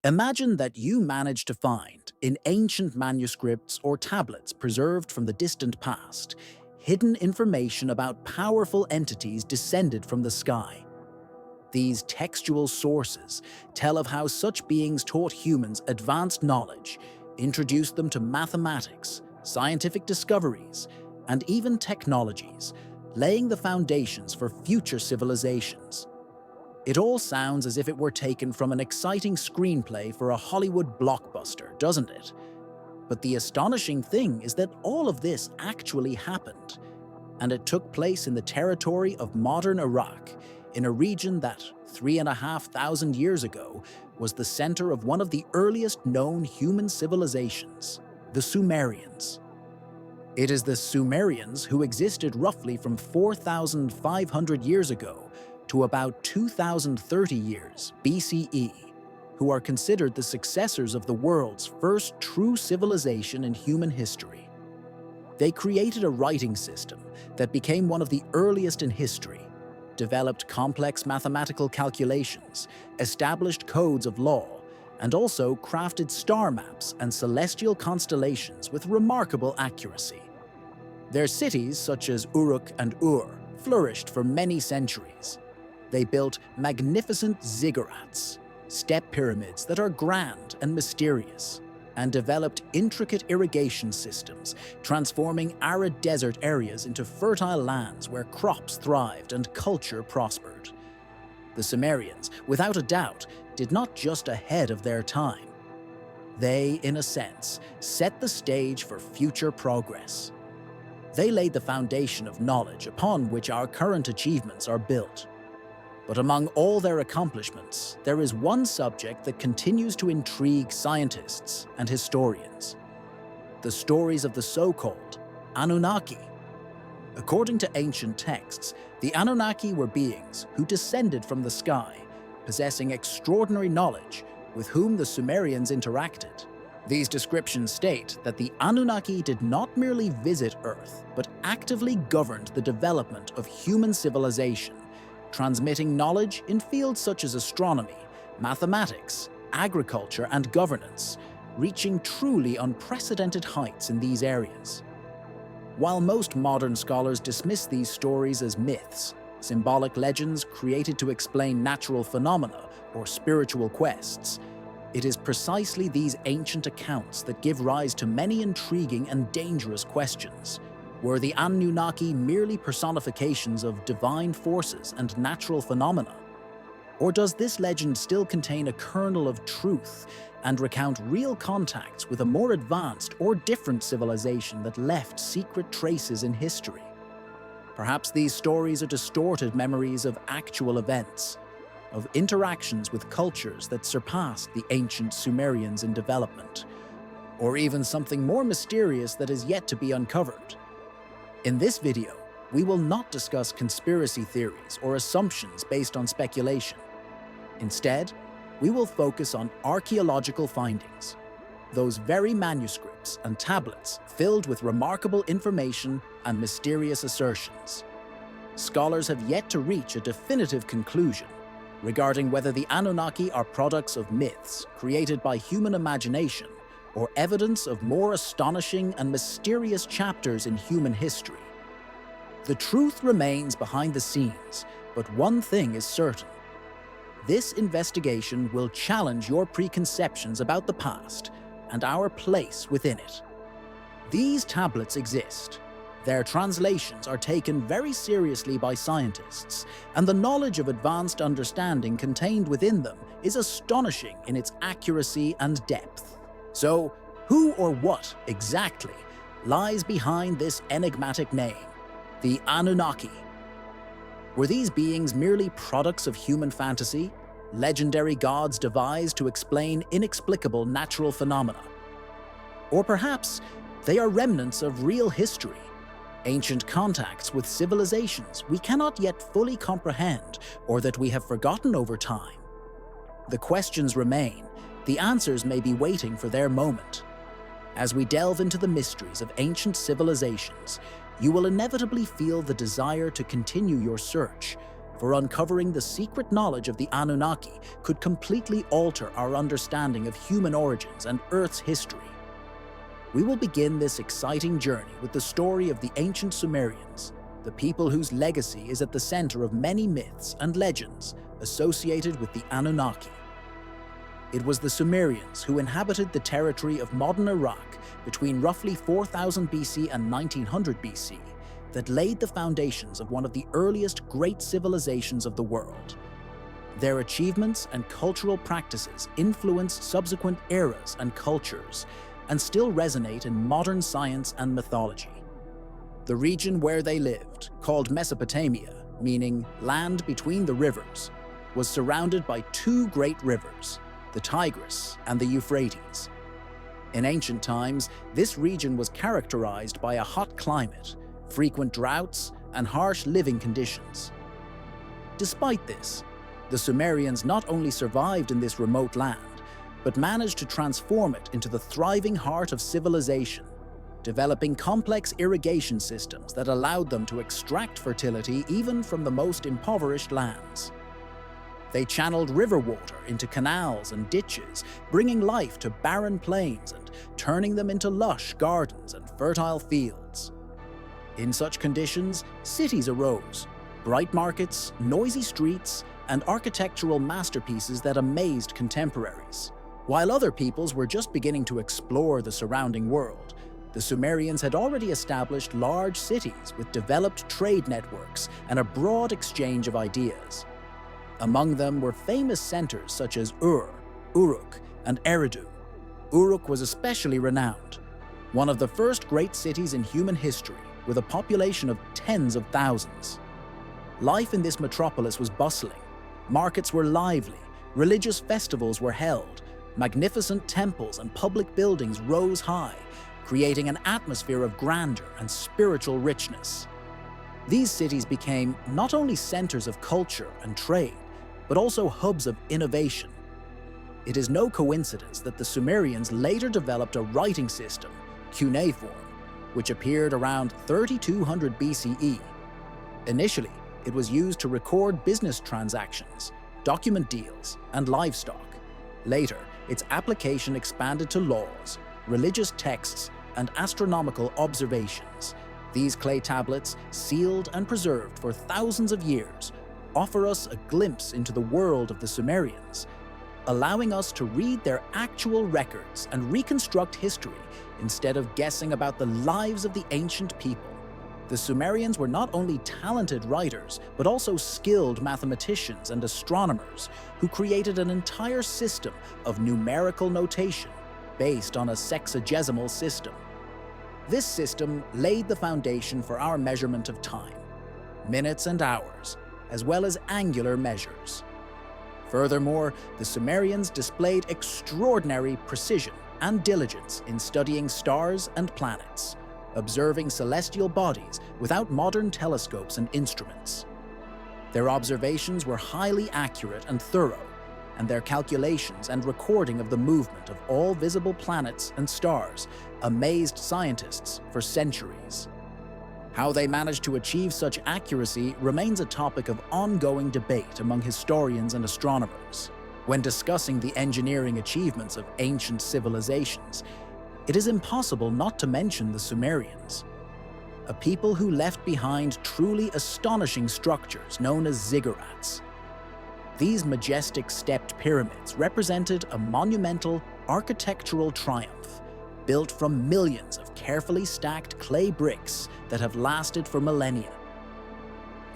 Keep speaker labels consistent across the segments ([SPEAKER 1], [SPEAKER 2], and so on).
[SPEAKER 1] Imagine that you manage to find, in ancient manuscripts or tablets preserved from the distant past, hidden information about powerful entities descended from the sky. These textual sources tell of how such beings taught humans advanced knowledge, introduced them to mathematics, scientific discoveries, and even technologies, laying the foundations for future civilizations. It all sounds as if it were taken from an exciting screenplay for a Hollywood blockbuster, doesn't it? But the astonishing thing is that all of this actually happened, and it took place in the territory of modern Iraq, in a region that, 3,500 years ago, was the center of one of the earliest known human civilizations, the Sumerians. It is the Sumerians who existed roughly from 4,500 years ago to about 2,030 years BCE, who are considered the successors of the world's first true civilization in human history. They created a writing system that became one of the earliest in history, developed complex mathematical calculations, established codes of law, and also crafted star maps and celestial constellations with remarkable accuracy. Their cities, such as Uruk and Ur, flourished for many centuries. They built magnificent ziggurats, step pyramids that are grand and mysterious, and developed intricate irrigation systems, transforming arid desert areas into fertile lands where crops thrived and culture prospered. The Sumerians, without a doubt, did not just ahead of their time. They, in a sense, set the stage for future progress. They laid the foundation of knowledge upon which our current achievements are built. But among all their accomplishments, there is one subject that continues to intrigue scientists and historians: the stories of the so-called Anunnaki. According to ancient texts, the Anunnaki were beings who descended from the sky, possessing extraordinary knowledge, with whom the Sumerians interacted. These descriptions state that the Anunnaki did not merely visit Earth, but actively governed the development of human civilization, transmitting knowledge in fields such as astronomy, mathematics, agriculture, and governance, reaching truly unprecedented heights in these areas. While most modern scholars dismiss these stories as myths, symbolic legends created to explain natural phenomena or spiritual quests, it is precisely these ancient accounts that give rise to many intriguing and dangerous questions. Were the Anunnaki merely personifications of divine forces and natural phenomena? Or does this legend still contain a kernel of truth and recount real contacts with a more advanced or different civilization that left secret traces in history? Perhaps these stories are distorted memories of actual events, of interactions with cultures that surpassed the ancient Sumerians in development, or even something more mysterious that is yet to be uncovered. In this video, we will not discuss conspiracy theories or assumptions based on speculation. Instead, we will focus on archaeological findings, those very manuscripts and tablets filled with remarkable information and mysterious assertions. Scholars have yet to reach a definitive conclusion regarding whether the Anunnaki are products of myths created by human imagination or evidence of more astonishing and mysterious chapters in human history. The truth remains behind the scenes, but one thing is certain: this investigation will challenge your preconceptions about the past and our place within it. These tablets exist. Their translations are taken very seriously by scientists, and the knowledge of advanced understanding contained within them is astonishing in its accuracy and depth. So, who or what exactly lies behind this enigmatic name, the Anunnaki? Were these beings merely products of human fantasy, legendary gods devised to explain inexplicable natural phenomena? Or perhaps they are remnants of real history, ancient contacts with civilizations we cannot yet fully comprehend or that we have forgotten over time? The questions remain. The answers may be waiting for their moment. As we delve into the mysteries of ancient civilizations, you will inevitably feel the desire to continue your search, for uncovering the secret knowledge of the Anunnaki could completely alter our understanding of human origins and Earth's history. We will begin this exciting journey with the story of the ancient Sumerians, the people whose legacy is at the center of many myths and legends associated with the Anunnaki. It was the Sumerians who inhabited the territory of modern Iraq between roughly 4000 BC and 1900 BC that laid the foundations of one of the earliest great civilizations of the world. Their achievements and cultural practices influenced subsequent eras and cultures and still resonate in modern science and mythology. The region where they lived, called Mesopotamia, meaning land between the rivers, was surrounded by two great rivers, the Tigris and the Euphrates. In ancient times, this region was characterized by a hot climate, frequent droughts, and harsh living conditions. Despite this, the Sumerians not only survived in this remote land, but managed to transform it into the thriving heart of civilization, developing complex irrigation systems that allowed them to extract fertility even from the most impoverished lands. They channeled river water into canals and ditches, bringing life to barren plains and turning them into lush gardens and fertile fields. In such conditions, cities arose, bright markets, noisy streets, and architectural masterpieces that amazed contemporaries. While other peoples were just beginning to explore the surrounding world, the Sumerians had already established large cities with developed trade networks and a broad exchange of ideas. Among them were famous centers such as Ur, Uruk, and Eridu. Uruk was especially renowned, one of the first great cities in human history, with a population of tens of thousands. Life in this metropolis was bustling. Markets were lively, religious festivals were held, magnificent temples and public buildings rose high, creating an atmosphere of grandeur and spiritual richness. These cities became not only centers of culture and trade, but also hubs of innovation. It is no coincidence that the Sumerians later developed a writing system, cuneiform, which appeared around 3200 BCE. Initially, it was used to record business transactions, document deals, and livestock. Later, its application expanded to laws, religious texts, and astronomical observations. These clay tablets, sealed and preserved for thousands of years, offer us a glimpse into the world of the Sumerians, allowing us to read their actual records and reconstruct history instead of guessing about the lives of the ancient people. The Sumerians were not only talented writers, but also skilled mathematicians and astronomers who created an entire system of numerical notation based on a sexagesimal system. This system laid the foundation for our measurement of time, minutes and hours, as well as angular measures. Furthermore, the Sumerians displayed extraordinary precision and diligence in studying stars and planets, observing celestial bodies without modern telescopes and instruments. Their observations were highly accurate and thorough, and their calculations and recording of the movement of all visible planets and stars amazed scientists for centuries. How they managed to achieve such accuracy remains a topic of ongoing debate among historians and astronomers. When discussing the engineering achievements of ancient civilizations, it is impossible not to mention the Sumerians, a people who left behind truly astonishing structures known as ziggurats. These majestic stepped pyramids represented a monumental architectural triumph, built from millions of carefully stacked clay bricks that have lasted for millennia.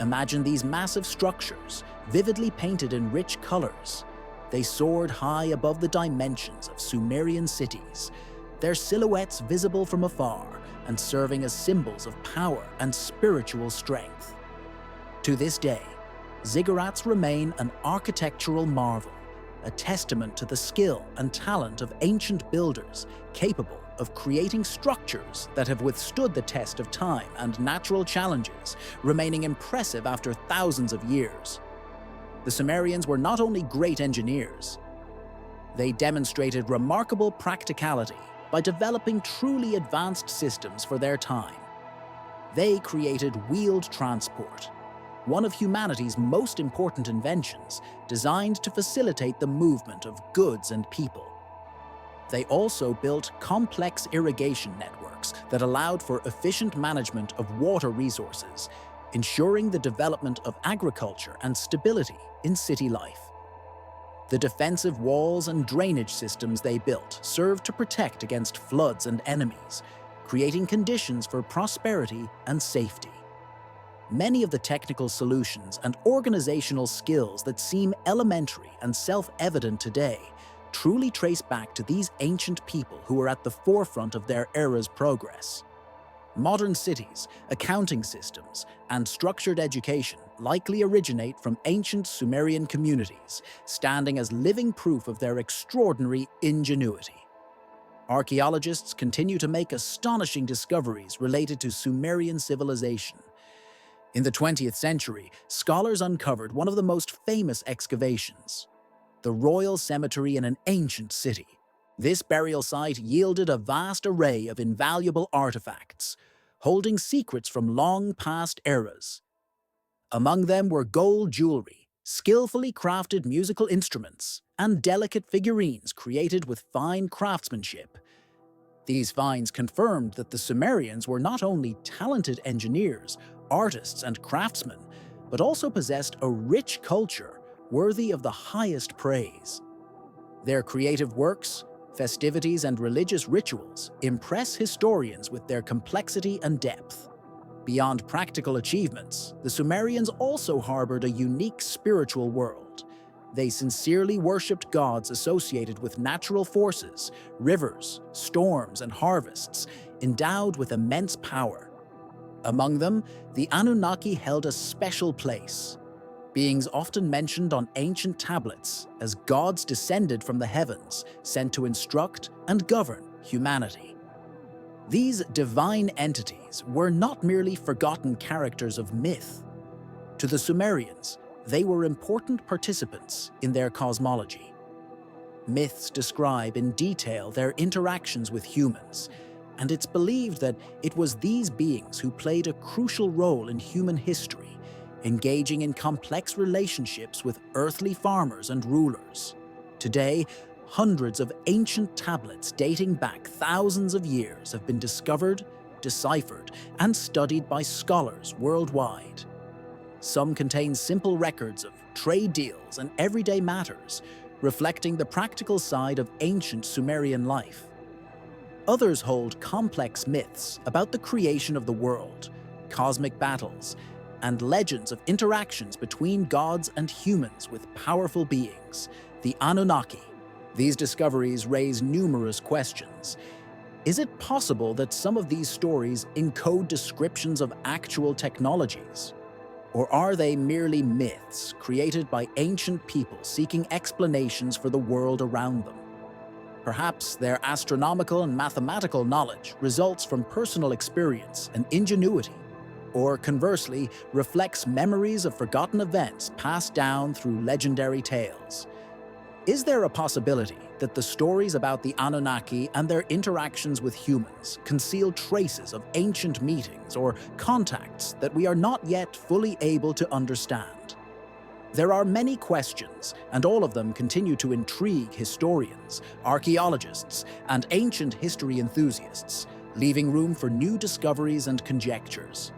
[SPEAKER 1] Imagine these massive structures, vividly painted in rich colors. They soared high above the dimensions of Sumerian cities, their silhouettes visible from afar and serving as symbols of power and spiritual strength. To this day, ziggurats remain an architectural marvel, a testament to the skill and talent of ancient builders capable of creating structures that have withstood the test of time and natural challenges, remaining impressive after thousands of years. The Sumerians were not only great engineers, they demonstrated remarkable practicality by developing truly advanced systems for their time. They created wheeled transport, one of humanity's most important inventions, designed to facilitate the movement of goods and people. They also built complex irrigation networks that allowed for efficient management of water resources, ensuring the development of agriculture and stability in city life. The defensive walls and drainage systems they built served to protect against floods and enemies, creating conditions for prosperity and safety. Many of the technical solutions and organizational skills that seem elementary and self-evident today truly trace back to these ancient people who were at the forefront of their era's progress. Modern cities, accounting systems, and structured education likely originate from ancient Sumerian communities, standing as living proof of their extraordinary ingenuity. Archaeologists continue to make astonishing discoveries related to Sumerian civilization. In the 20th century, scholars uncovered one of the most famous excavations, the royal cemetery in an ancient city. This burial site yielded a vast array of invaluable artifacts, holding secrets from long-past eras. Among them were gold jewelry, skillfully crafted musical instruments, and delicate figurines created with fine craftsmanship. These finds confirmed that the Sumerians were not only talented engineers, artists, and craftsmen, but also possessed a rich culture worthy of the highest praise. Their creative works, festivities, and religious rituals impress historians with their complexity and depth. Beyond practical achievements, the Sumerians also harbored a unique spiritual world. They sincerely worshipped gods associated with natural forces, rivers, storms, and harvests, endowed with immense power. Among them, the Anunnaki held a special place. Beings often mentioned on ancient tablets as gods descended from the heavens, sent to instruct and govern humanity. These divine entities were not merely forgotten characters of myth. To the Sumerians, they were important participants in their cosmology. Myths describe in detail their interactions with humans, and it's believed that it was these beings who played a crucial role in human history, engaging in complex relationships with earthly farmers and rulers. Today, hundreds of ancient tablets dating back thousands of years have been discovered, deciphered, and studied by scholars worldwide. Some contain simple records of trade deals and everyday matters, reflecting the practical side of ancient Sumerian life. Others hold complex myths about the creation of the world, cosmic battles, and legends of interactions between gods and humans with powerful beings, the Anunnaki. These discoveries raise numerous questions. Is it possible that some of these stories encode descriptions of actual technologies? Or are they merely myths created by ancient people seeking explanations for the world around them? Perhaps their astronomical and mathematical knowledge results from personal experience and ingenuity, or conversely, reflects memories of forgotten events passed down through legendary tales. Is there a possibility that the stories about the Anunnaki and their interactions with humans conceal traces of ancient meetings or contacts that we are not yet fully able to understand? There are many questions, and all of them continue to intrigue historians, archaeologists, and ancient history enthusiasts, leaving room for new discoveries and conjectures.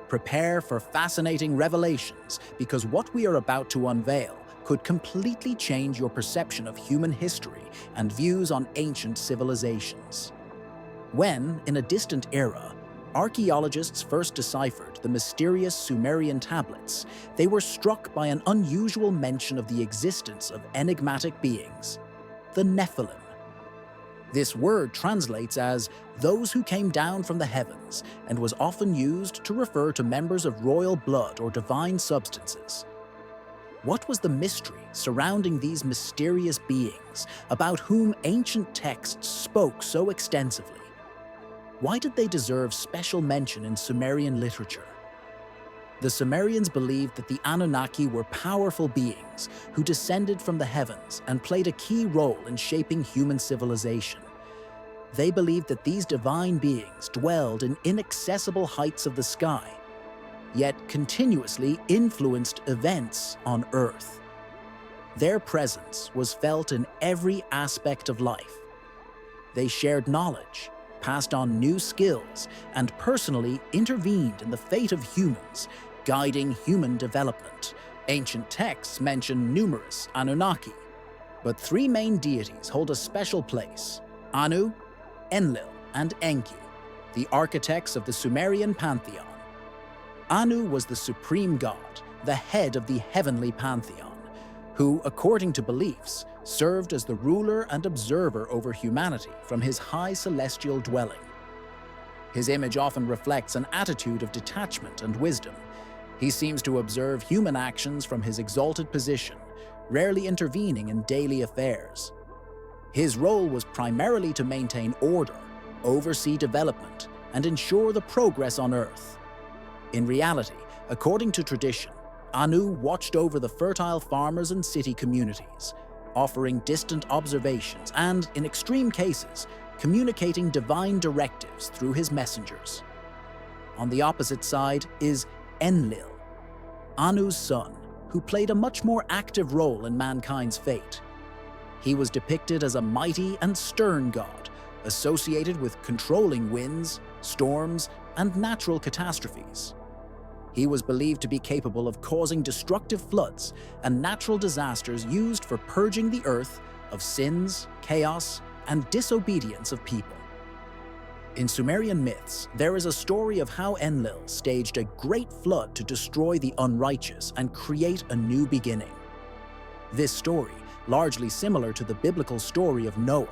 [SPEAKER 1] Prepare for fascinating revelations, because what we are about to unveil could completely change your perception of human history and views on ancient civilizations. When, in a distant era, archaeologists first deciphered the mysterious Sumerian tablets, they were struck by an unusual mention of the existence of enigmatic beings, the Nephilim. This word translates as those who came down from the heavens, and was often used to refer to members of royal blood or divine substances. What was the mystery surrounding these mysterious beings about whom ancient texts spoke so extensively? Why did they deserve special mention in Sumerian literature? The Sumerians believed that the Anunnaki were powerful beings who descended from the heavens and played a key role in shaping human civilization. They believed that these divine beings dwelled in inaccessible heights of the sky, yet continuously influenced events on Earth. Their presence was felt in every aspect of life. They shared knowledge, passed on new skills, and personally intervened in the fate of humans, guiding human development. Ancient texts mention numerous Anunnaki, but three main deities hold a special place: Anu, Enlil, and Enki, the architects of the Sumerian pantheon. Anu was the supreme god, the head of the heavenly pantheon, who, according to beliefs, served as the ruler and observer over humanity from his high celestial dwelling. His image often reflects an attitude of detachment and wisdom. He seems to observe human actions from his exalted position, rarely intervening in daily affairs. His role was primarily to maintain order, oversee development, and ensure the progress on Earth. In reality, according to tradition, Anu watched over the fertile farmers and city communities, offering distant observations and, in extreme cases, communicating divine directives through his messengers. On the opposite side is Enlil, Anu's son, who played a much more active role in mankind's fate. He was depicted as a mighty and stern god, associated with controlling winds, storms, and natural catastrophes. He was believed to be capable of causing destructive floods and natural disasters used for purging the earth of sins, chaos, and disobedience of people. In Sumerian myths, there is a story of how Enlil staged a great flood to destroy the unrighteous and create a new beginning. This story, largely similar to the biblical story of Noah,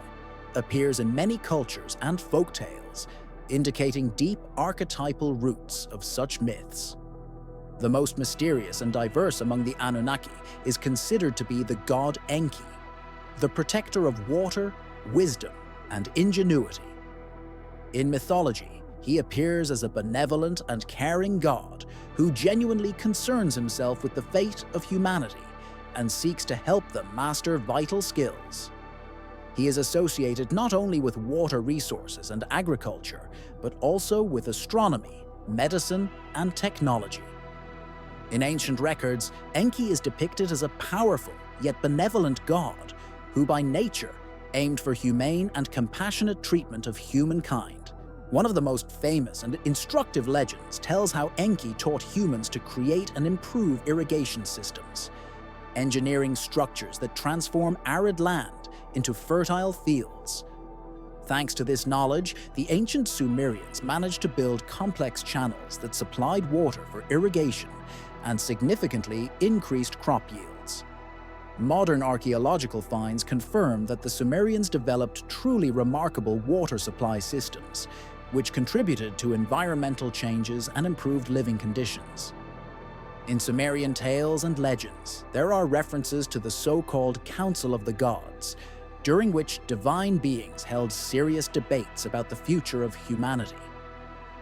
[SPEAKER 1] appears in many cultures and folk tales, indicating deep archetypal roots of such myths. The most mysterious and diverse among the Anunnaki is considered to be the god Enki, the protector of water, wisdom, and ingenuity. In mythology, he appears as a benevolent and caring god who genuinely concerns himself with the fate of humanity and seeks to help them master vital skills. He is associated not only with water resources and agriculture, but also with astronomy, medicine, and technology. In ancient records, Enki is depicted as a powerful yet benevolent god who by nature aimed for humane and compassionate treatment of humankind. One of the most famous and instructive legends tells how Enki taught humans to create and improve irrigation systems, engineering structures that transform arid land into fertile fields. Thanks to this knowledge, the ancient Sumerians managed to build complex channels that supplied water for irrigation and significantly increased crop yields. Modern archaeological finds confirm that the Sumerians developed truly remarkable water supply systems, which contributed to environmental changes and improved living conditions. In Sumerian tales and legends, there are references to the so-called Council of the Gods, during which divine beings held serious debates about the future of humanity.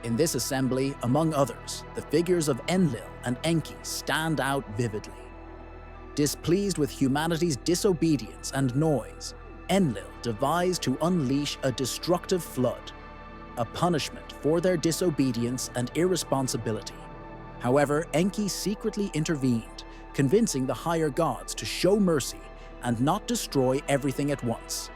[SPEAKER 1] In this assembly, among others, the figures of Enlil and Enki stand out vividly. Displeased with humanity's disobedience and noise, Enlil devised to unleash a destructive flood, a punishment for their disobedience and irresponsibility. However, Enki secretly intervened, convincing the higher gods to show mercy and not destroy everything at once.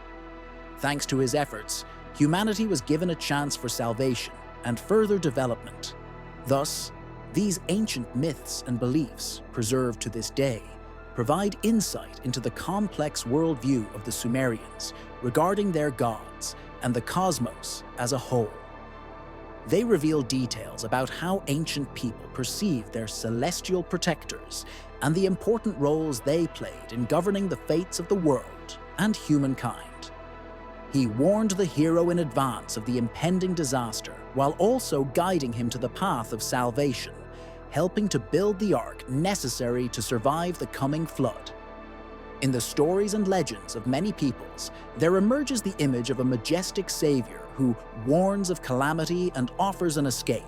[SPEAKER 1] Thanks to his efforts, humanity was given a chance for salvation and further development. Thus, these ancient myths and beliefs, preserved to this day, provide insight into the complex worldview of the Sumerians regarding their gods and the cosmos as a whole. They reveal details about how ancient people perceived their celestial protectors and the important roles they played in governing the fates of the world and humankind. He warned the hero in advance of the impending disaster while also guiding him to the path of salvation, helping to build the ark necessary to survive the coming flood. In the stories and legends of many peoples, there emerges the image of a majestic savior who warns of calamity and offers an escape,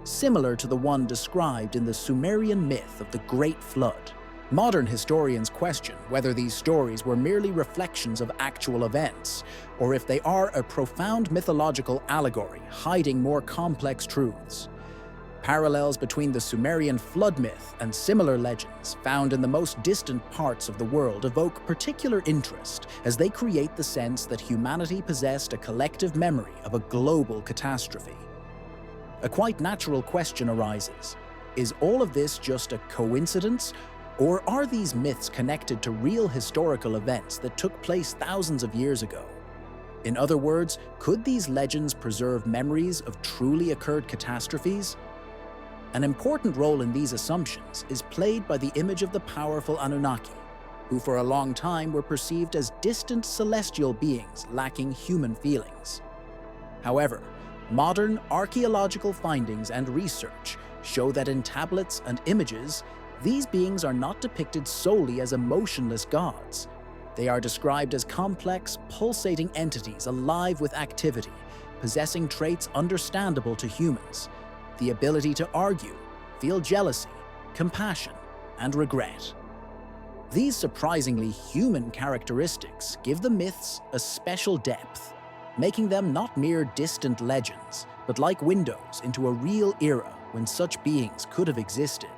[SPEAKER 1] similar to the one described in the Sumerian myth of the Great Flood. Modern historians question whether these stories were merely reflections of actual events, or if they are a profound mythological allegory hiding more complex truths. Parallels between the Sumerian flood myth and similar legends found in the most distant parts of the world evoke particular interest as they create the sense that humanity possessed a collective memory of a global catastrophe. A quite natural question arises: is all of this just a coincidence, or are these myths connected to real historical events that took place thousands of years ago? In other words, could these legends preserve memories of truly occurred catastrophes? An important role in these assumptions is played by the image of the powerful Anunnaki, who for a long time were perceived as distant celestial beings lacking human feelings. However, modern archaeological findings and research show that in tablets and images, these beings are not depicted solely as emotionless gods. They are described as complex, pulsating entities alive with activity, possessing traits understandable to humans: the ability to argue, feel jealousy, compassion, and regret. These surprisingly human characteristics give the myths a special depth, making them not mere distant legends, but like windows into a real era when such beings could have existed.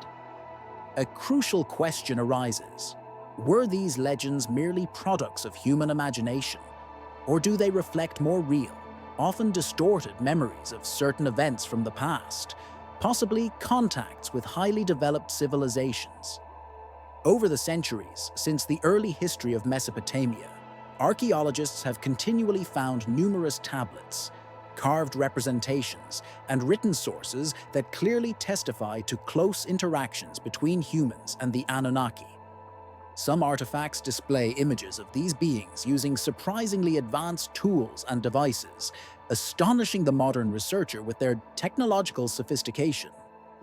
[SPEAKER 1] A crucial question arises: were these legends merely products of human imagination, or do they reflect more real, often distorted memories of certain events from the past, possibly contacts with highly developed civilizations? Over the centuries, since the early history of Mesopotamia, archaeologists have continually found numerous tablets, carved representations, and written sources that clearly testify to close interactions between humans and the Anunnaki. Some artifacts display images of these beings using surprisingly advanced tools and devices, astonishing the modern researcher with their technological sophistication.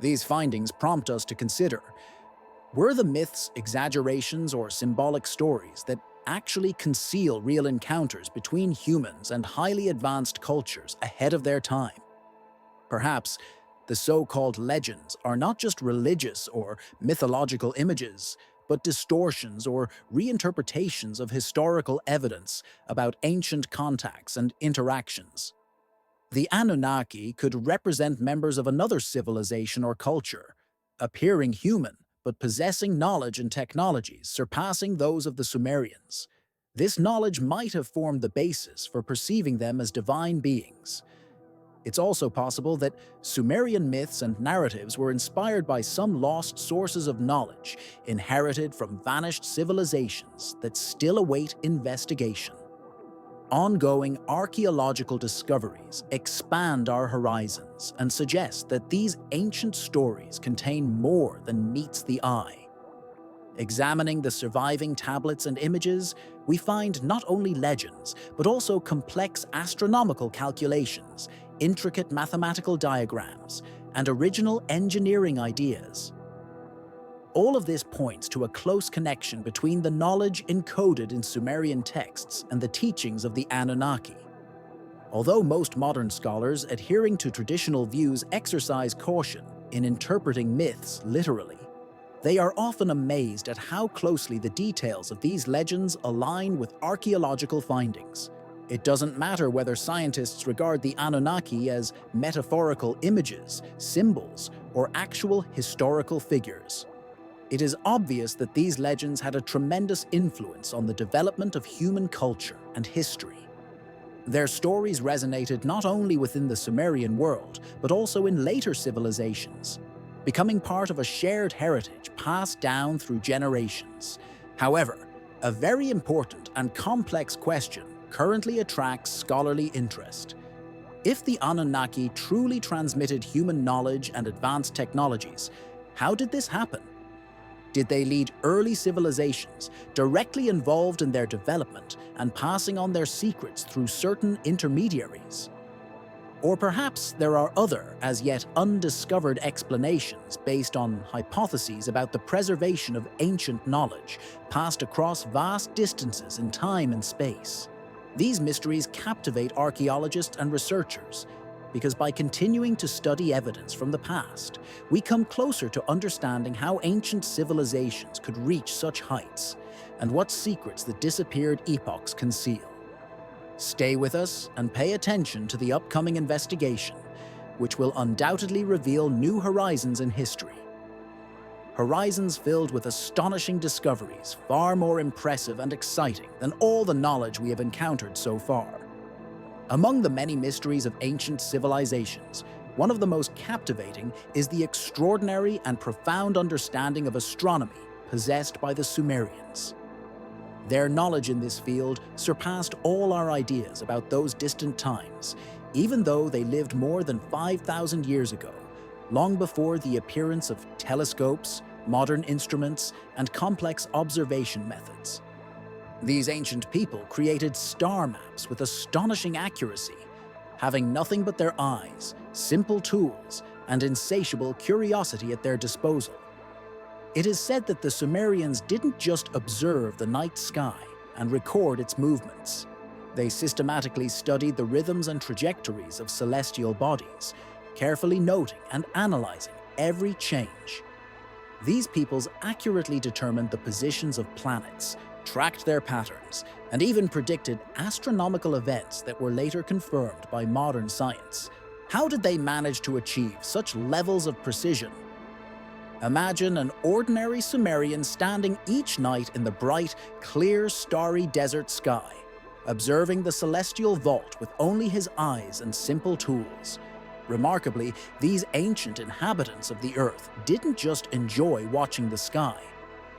[SPEAKER 1] These findings prompt us to consider: were the myths exaggerations or symbolic stories that actually conceal real encounters between humans and highly advanced cultures ahead of their time? Perhaps the so-called legends are not just religious or mythological images, but distortions or reinterpretations of historical evidence about ancient contacts and interactions. The Anunnaki could represent members of another civilization or culture, appearing human but possessing knowledge and technologies surpassing those of the Sumerians. This knowledge might have formed the basis for perceiving them as divine beings. It's also possible that Sumerian myths and narratives were inspired by some lost sources of knowledge inherited from vanished civilizations that still await investigation. Ongoing archaeological discoveries expand our horizons and suggest that these ancient stories contain more than meets the eye. Examining the surviving tablets and images, we find not only legends, but also complex astronomical calculations, intricate mathematical diagrams, and original engineering ideas. All of this points to a close connection between the knowledge encoded in Sumerian texts and the teachings of the Anunnaki. Although most modern scholars adhering to traditional views exercise caution in interpreting myths literally, they are often amazed at how closely the details of these legends align with archaeological findings. It doesn't matter whether scientists regard the Anunnaki as metaphorical images, symbols, or actual historical figures. It is obvious that these legends had a tremendous influence on the development of human culture and history. Their stories resonated not only within the Sumerian world, but also in later civilizations, becoming part of a shared heritage passed down through generations. However, a very important and complex question currently attracts scholarly interest. If the Anunnaki truly transmitted human knowledge and advanced technologies, how did this happen? Did they lead early civilizations, directly involved in their development and passing on their secrets through certain intermediaries? Or perhaps there are other, as yet undiscovered explanations based on hypotheses about the preservation of ancient knowledge passed across vast distances in time and space. These mysteries captivate archaeologists and researchers, because by continuing to study evidence from the past, we come closer to understanding how ancient civilizations could reach such heights, and what secrets the disappeared epochs conceal. Stay with us and pay attention to the upcoming investigation, which will undoubtedly reveal new horizons in history. Horizons filled with astonishing discoveries, far more impressive and exciting than all the knowledge we have encountered so far. Among the many mysteries of ancient civilizations, one of the most captivating is the extraordinary and profound understanding of astronomy possessed by the Sumerians. Their knowledge in this field surpassed all our ideas about those distant times, even though they lived more than 5,000 years ago, long before the appearance of telescopes, modern instruments, and complex observation methods. These ancient people created star maps with astonishing accuracy, having nothing but their eyes, simple tools, and insatiable curiosity at their disposal. It is said that the Sumerians didn't just observe the night sky and record its movements. They systematically studied the rhythms and trajectories of celestial bodies, carefully noting and analyzing every change. These peoples accurately determined the positions of planets, tracked their patterns, and even predicted astronomical events that were later confirmed by modern science. How did they manage to achieve such levels of precision? Imagine an ordinary Sumerian standing each night in the bright, clear, starry desert sky, observing the celestial vault with only his eyes and simple tools. Remarkably, these ancient inhabitants of the Earth didn't just enjoy watching the sky.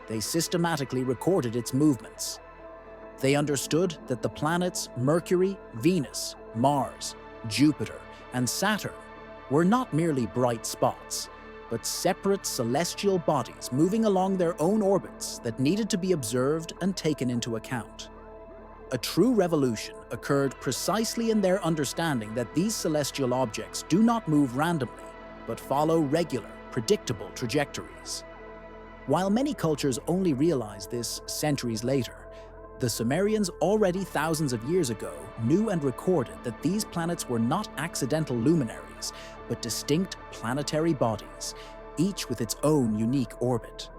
[SPEAKER 1] They systematically recorded its movements. They understood that the planets Mercury, Venus, Mars, Jupiter, and Saturn were not merely bright spots, but separate celestial bodies moving along their own orbits that needed to be observed and taken into account. A true revolution occurred precisely in their understanding that these celestial objects do not move randomly, but follow regular, predictable trajectories. While many cultures only realized this centuries later, the Sumerians already thousands of years ago knew and recorded that these planets were not accidental luminaries, but distinct planetary bodies, each with its own unique orbit.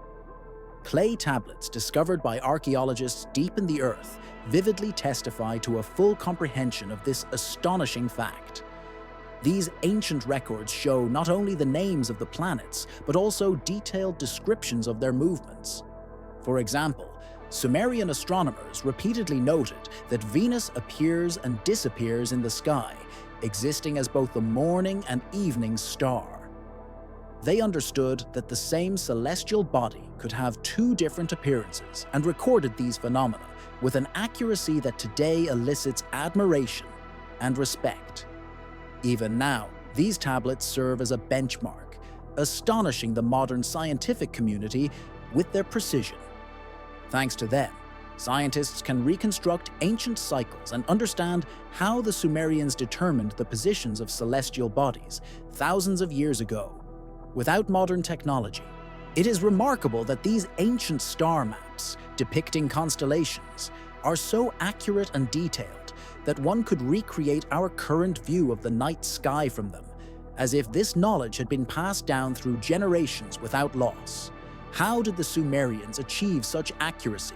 [SPEAKER 1] Clay tablets discovered by archaeologists deep in the earth vividly testify to a full comprehension of this astonishing fact. These ancient records show not only the names of the planets, but also detailed descriptions of their movements. For example, Sumerian astronomers repeatedly noted that Venus appears and disappears in the sky, existing as both the morning and evening star. They understood that the same celestial body could have two different appearances and recorded these phenomena with an accuracy that today elicits admiration and respect. Even now, these tablets serve as a benchmark, astonishing the modern scientific community with their precision. Thanks to them, scientists can reconstruct ancient cycles and understand how the Sumerians determined the positions of celestial bodies thousands of years ago. Without modern technology, it is remarkable that these ancient star maps depicting constellations are so accurate and detailed that one could recreate our current view of the night sky from them, as if this knowledge had been passed down through generations without loss. How did the Sumerians achieve such accuracy?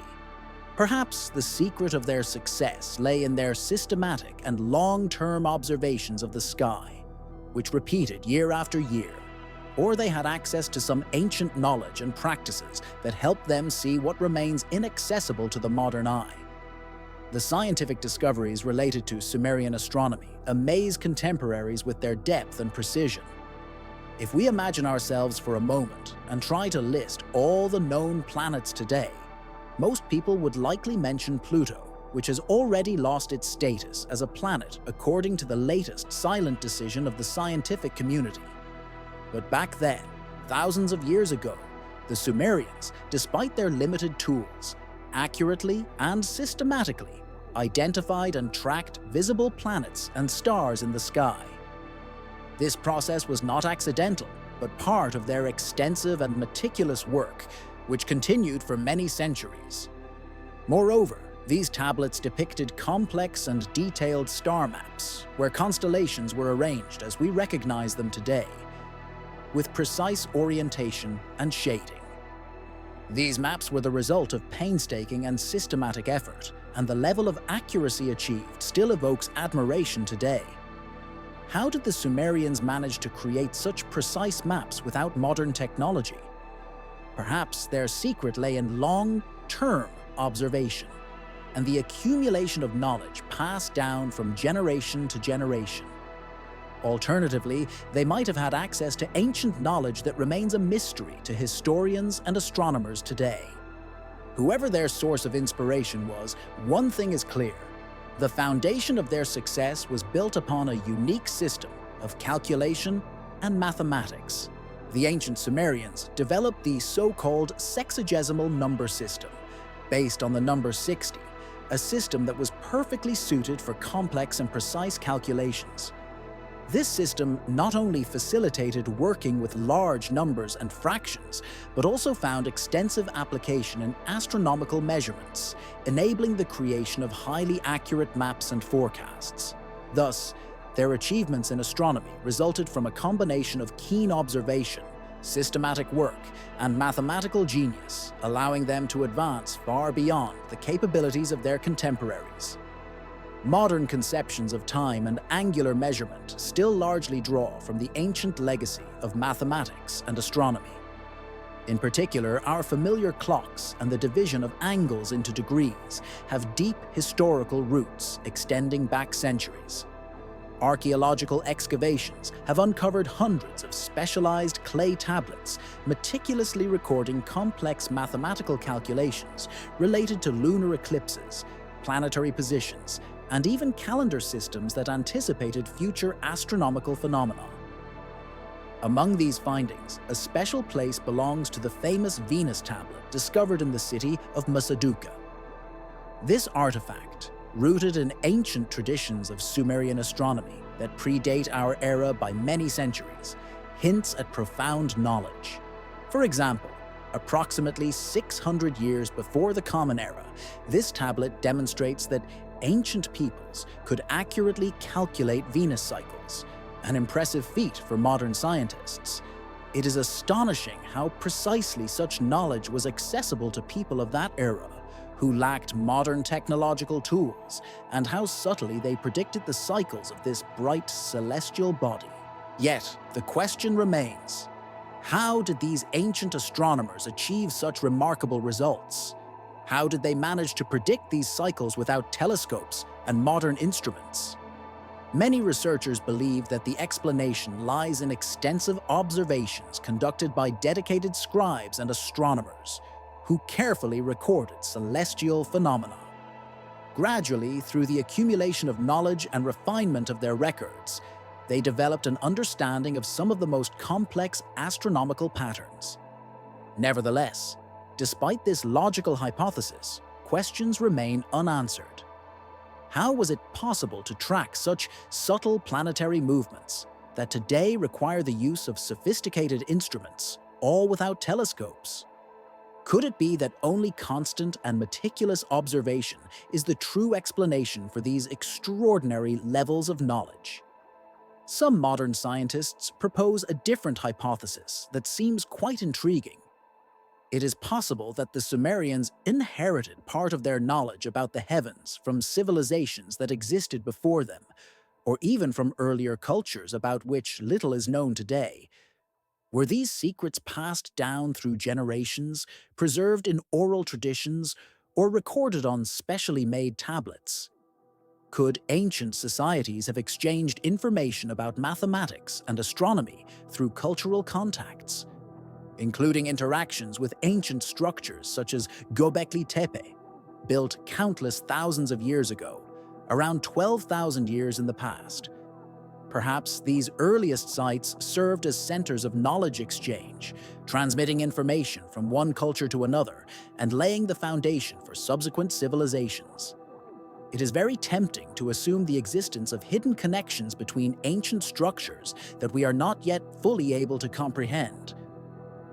[SPEAKER 1] Perhaps the secret of their success lay in their systematic and long-term observations of the sky, which repeated year after year. Or they had access to some ancient knowledge and practices that helped them see what remains inaccessible to the modern eye. The scientific discoveries related to Sumerian astronomy amaze contemporaries with their depth and precision. If we imagine ourselves for a moment and try to list all the known planets today, most people would likely mention Pluto, which has already lost its status as a planet according to the latest silent decision of the scientific community. But back then, thousands of years ago, the Sumerians, despite their limited tools, accurately and systematically identified and tracked visible planets and stars in the sky. This process was not accidental, but part of their extensive and meticulous work, which continued for many centuries. Moreover, these tablets depicted complex and detailed star maps, where constellations were arranged as we recognize them today, with precise orientation and shading. These maps were the result of painstaking and systematic effort, and the level of accuracy achieved still evokes admiration today. How did the Sumerians manage to create such precise maps without modern technology? Perhaps their secret lay in long-term observation and the accumulation of knowledge passed down from generation to generation. Alternatively, they might have had access to ancient knowledge that remains a mystery to historians and astronomers today. Whoever their source of inspiration was, one thing is clear: the foundation of their success was built upon a unique system of calculation and mathematics. The ancient Sumerians developed the so-called sexagesimal number system, based on the number 60, a system that was perfectly suited for complex and precise calculations. This system not only facilitated working with large numbers and fractions, but also found extensive application in astronomical measurements, enabling the creation of highly accurate maps and forecasts. Thus, their achievements in astronomy resulted from a combination of keen observation, systematic work, and mathematical genius, allowing them to advance far beyond the capabilities of their contemporaries. Modern conceptions of time and angular measurement still largely draw from the ancient legacy of mathematics and astronomy. In particular, our familiar clocks and the division of angles into degrees have deep historical roots extending back centuries. Archaeological excavations have uncovered hundreds of specialized clay tablets, meticulously recording complex mathematical calculations related to lunar eclipses, planetary positions, and even calendar systems that anticipated future astronomical phenomena. Among these findings, a special place belongs to the famous Venus tablet discovered in the city of Massaduka. This artifact, rooted in ancient traditions of Sumerian astronomy that predate our era by many centuries, hints at profound knowledge. For example, approximately 600 years before the Common Era, this tablet demonstrates that ancient peoples could accurately calculate Venus cycles, an impressive feat for modern scientists. It is astonishing how precisely such knowledge was accessible to people of that era, who lacked modern technological tools, and how subtly they predicted the cycles of this bright celestial body. Yet, the question remains: how did these ancient astronomers achieve such remarkable results? How did they manage to predict these cycles without telescopes and modern instruments? Many researchers believe that the explanation lies in extensive observations conducted by dedicated scribes and astronomers, who carefully recorded celestial phenomena. Gradually, through the accumulation of knowledge and refinement of their records, they developed an understanding of some of the most complex astronomical patterns. Nevertheless, despite this logical hypothesis, questions remain unanswered. How was it possible to track such subtle planetary movements that today require the use of sophisticated instruments, all without telescopes? Could it be that only constant and meticulous observation is the true explanation for these extraordinary levels of knowledge? Some modern scientists propose a different hypothesis that seems quite intriguing. It is possible that the Sumerians inherited part of their knowledge about the heavens from civilizations that existed before them, or even from earlier cultures about which little is known today. Were these secrets passed down through generations, preserved in oral traditions, or recorded on specially made tablets? Could ancient societies have exchanged information about mathematics and astronomy through cultural contacts, including interactions with ancient structures such as Göbekli Tepe, built countless thousands of years ago, around 12,000 years in the past? Perhaps these earliest sites served as centers of knowledge exchange, transmitting information from one culture to another and laying the foundation for subsequent civilizations. It is very tempting to assume the existence of hidden connections between ancient structures that we are not yet fully able to comprehend.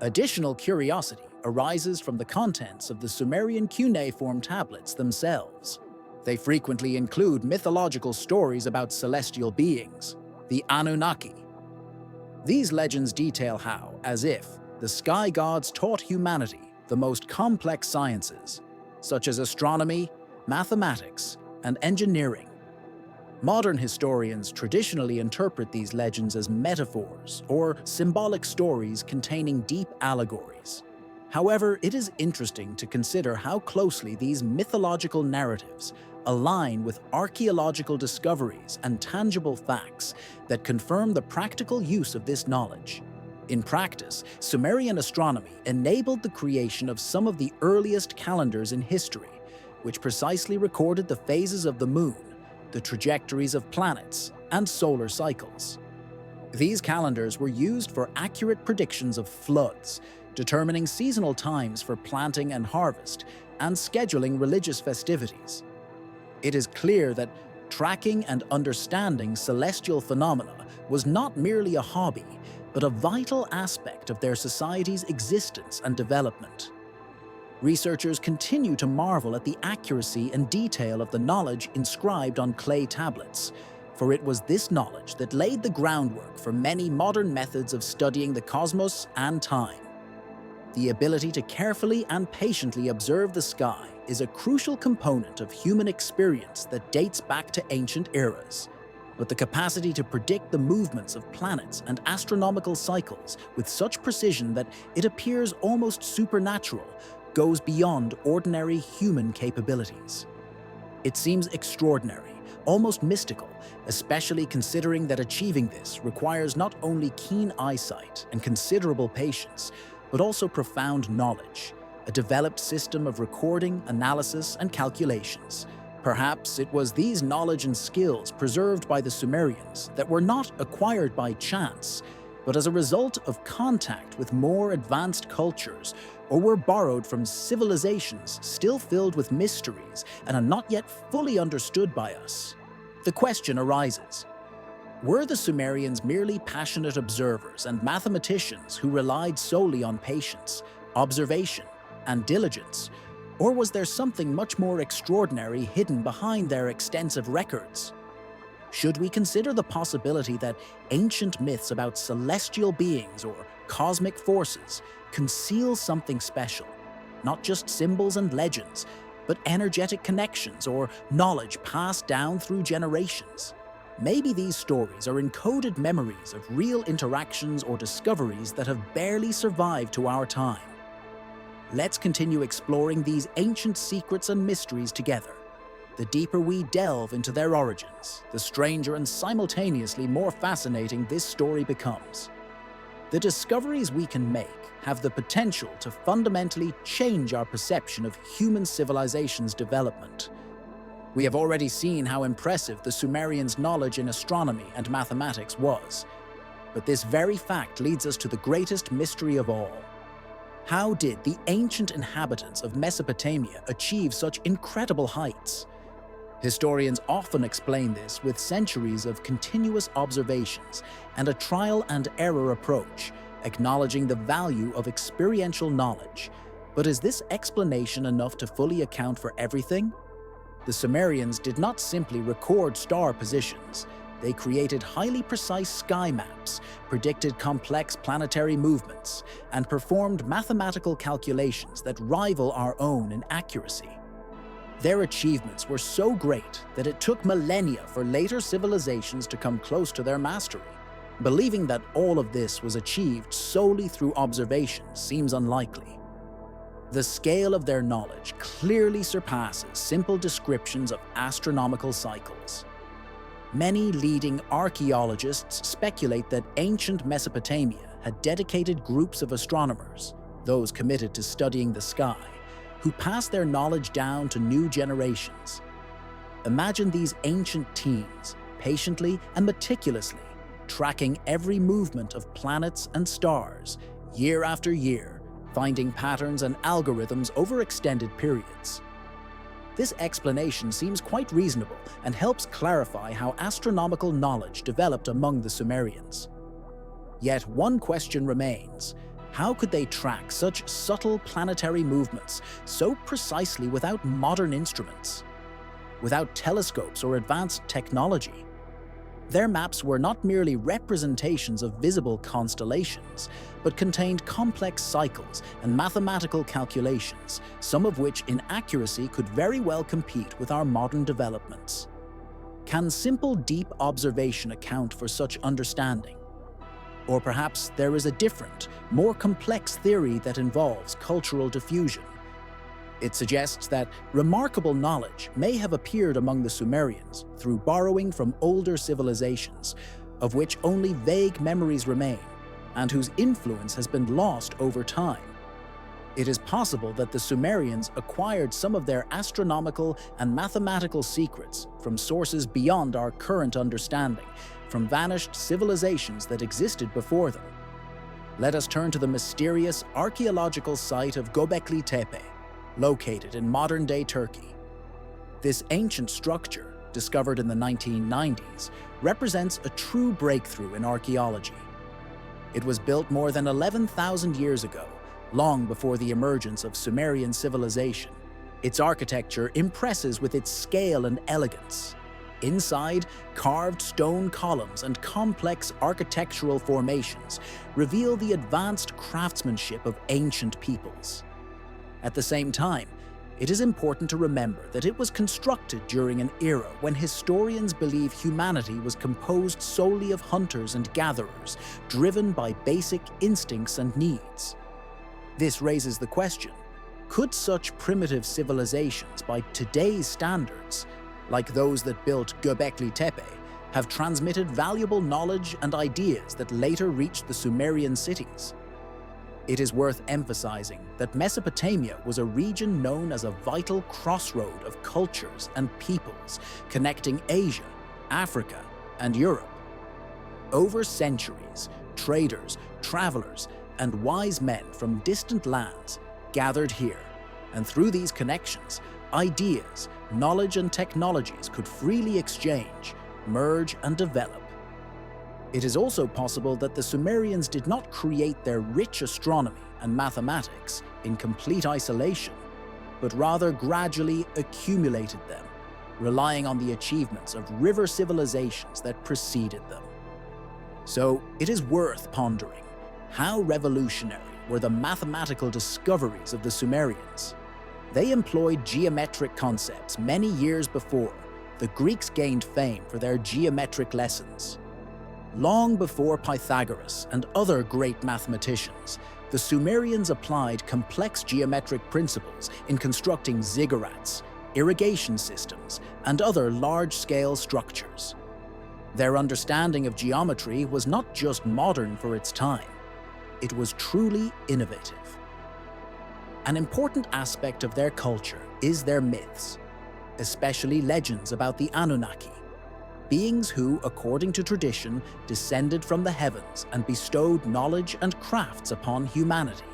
[SPEAKER 1] Additional curiosity arises from the contents of the Sumerian cuneiform tablets themselves. They frequently include mythological stories about celestial beings, the Anunnaki. These legends detail how, as if, the sky gods taught humanity the most complex sciences, such as astronomy, mathematics, and engineering. Modern historians traditionally interpret these legends as metaphors or symbolic stories containing deep allegories. However, it is interesting to consider how closely these mythological narratives align with archaeological discoveries and tangible facts that confirm the practical use of this knowledge. In practice, Sumerian astronomy enabled the creation of some of the earliest calendars in history, which precisely recorded the phases of the moon, the trajectories of planets, and solar cycles. These calendars were used for accurate predictions of floods, determining seasonal times for planting and harvest, and scheduling religious festivities. It is clear that tracking and understanding celestial phenomena was not merely a hobby, but a vital aspect of their society's existence and development. Researchers continue to marvel at the accuracy and detail of the knowledge inscribed on clay tablets, for it was this knowledge that laid the groundwork for many modern methods of studying the cosmos and time. The ability to carefully and patiently observe the sky is a crucial component of human experience that dates back to ancient eras. But the capacity to predict the movements of planets and astronomical cycles with such precision that it appears almost supernatural goes beyond ordinary human capabilities. It seems extraordinary, almost mystical, especially considering that achieving this requires not only keen eyesight and considerable patience, but also profound knowledge, a developed system of recording, analysis, and calculations. Perhaps it was these knowledge and skills preserved by the Sumerians that were not acquired by chance, but as a result of contact with more advanced cultures, or were borrowed from civilizations still filled with mysteries and are not yet fully understood by us. The question arises: were the Sumerians merely passionate observers and mathematicians who relied solely on patience, observation, and diligence? Or was there something much more extraordinary hidden behind their extensive records? Should we consider the possibility that ancient myths about celestial beings or cosmic forces conceal something special, not just symbols and legends, but energetic connections or knowledge passed down through generations? Maybe these stories are encoded memories of real interactions or discoveries that have barely survived to our time. Let's continue exploring these ancient secrets and mysteries together. The deeper we delve into their origins, the stranger and simultaneously more fascinating this story becomes. The discoveries we can make have the potential to fundamentally change our perception of human civilization's development. We have already seen how impressive the Sumerians' knowledge in astronomy and mathematics was. But this very fact leads us to the greatest mystery of all. How did the ancient inhabitants of Mesopotamia achieve such incredible heights? Historians often explain this with centuries of continuous observations and a trial-and-error approach, acknowledging the value of experiential knowledge. But is this explanation enough to fully account for everything? The Sumerians did not simply record star positions. They created highly precise sky maps, predicted complex planetary movements, and performed mathematical calculations that rival our own in accuracy. Their achievements were so great that it took millennia for later civilizations to come close to their mastery. Believing that all of this was achieved solely through observation seems unlikely. The scale of their knowledge clearly surpasses simple descriptions of astronomical cycles. Many leading archaeologists speculate that ancient Mesopotamia had dedicated groups of astronomers, those committed to studying the sky, who passed their knowledge down to new generations. Imagine these ancient teams, patiently and meticulously, tracking every movement of planets and stars, year after year, finding patterns and algorithms over extended periods. This explanation seems quite reasonable and helps clarify how astronomical knowledge developed among the Sumerians. Yet one question remains: how could they track such subtle planetary movements so precisely without modern instruments? Without telescopes or advanced technology? Their maps were not merely representations of visible constellations, but contained complex cycles and mathematical calculations, some of which in accuracy could very well compete with our modern developments. Can simple, deep observation account for such understanding? Or perhaps there is a different, more complex theory that involves cultural diffusion. It suggests that remarkable knowledge may have appeared among the Sumerians through borrowing from older civilizations, of which only vague memories remain, and whose influence has been lost over time. It is possible that the Sumerians acquired some of their astronomical and mathematical secrets from sources beyond our current understanding, from vanished civilizations that existed before them. Let us turn to the mysterious archaeological site of Göbekli Tepe, located in modern-day Turkey. This ancient structure, discovered in the 1990s, represents a true breakthrough in archaeology. It was built more than 11,000 years ago, long before the emergence of Sumerian civilization. Its architecture impresses with its scale and elegance. Inside, carved stone columns and complex architectural formations reveal the advanced craftsmanship of ancient peoples. At the same time, it is important to remember that it was constructed during an era when historians believe humanity was composed solely of hunters and gatherers, driven by basic instincts and needs. This raises the question, could such primitive civilizations by today's standards, like those that built Göbekli Tepe, have transmitted valuable knowledge and ideas that later reached the Sumerian cities? It is worth emphasizing that Mesopotamia was a region known as a vital crossroad of cultures and peoples, connecting Asia, Africa, and Europe. Over centuries, traders, travelers, and wise men from distant lands gathered here, and through these connections, ideas, knowledge, and technologies could freely exchange, merge, and develop. It is also possible that the Sumerians did not create their rich astronomy and mathematics in complete isolation, but rather gradually accumulated them, relying on the achievements of river civilizations that preceded them. So it is worth pondering, how revolutionary were the mathematical discoveries of the Sumerians? They employed geometric concepts many years before the Greeks gained fame for their geometric lessons. Long before Pythagoras and other great mathematicians, the Sumerians applied complex geometric principles in constructing ziggurats, irrigation systems, and other large-scale structures. Their understanding of geometry was not just modern for its time, it was truly innovative. An important aspect of their culture is their myths, especially legends about the Anunnaki, beings who, according to tradition, descended from the heavens and bestowed knowledge and crafts upon humanity.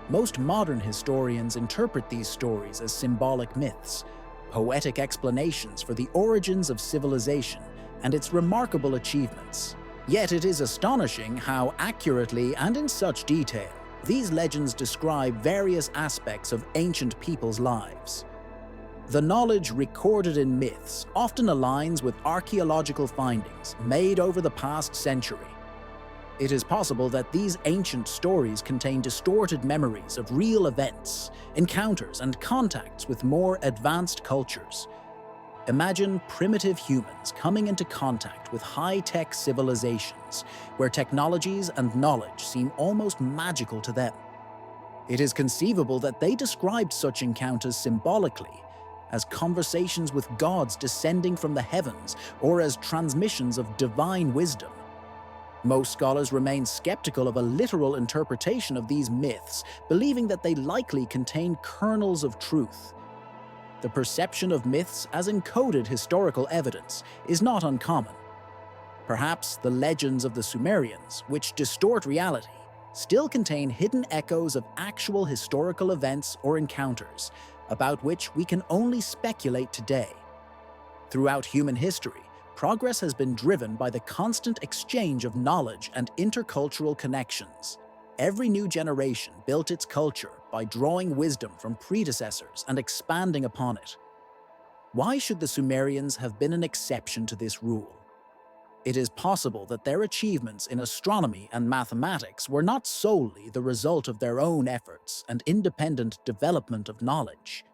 [SPEAKER 1] Most modern historians interpret these stories as symbolic myths, poetic explanations for the origins of civilization and its remarkable achievements. Yet it is astonishing how accurately and in such detail these legends describe various aspects of ancient people's lives. The knowledge recorded in myths often aligns with archaeological findings made over the past century. It is possible that these ancient stories contain distorted memories of real events, encounters, and contacts with more advanced cultures. Imagine primitive humans coming into contact with high-tech civilizations, where technologies and knowledge seem almost magical to them. It is conceivable that they described such encounters symbolically, as conversations with gods descending from the heavens or as transmissions of divine wisdom. Most scholars remain skeptical of a literal interpretation of these myths, believing that they likely contain kernels of truth. The perception of myths as encoded historical evidence is not uncommon. Perhaps the legends of the Sumerians, which distort reality, still contain hidden echoes of actual historical events or encounters, about which we can only speculate today. Throughout human history, progress has been driven by the constant exchange of knowledge and intercultural connections. Every new generation built its culture by drawing wisdom from predecessors and expanding upon it. Why should the Sumerians have been an exception to this rule? It is possible that their achievements in astronomy and mathematics were not solely the result of their own efforts and independent development of knowledge.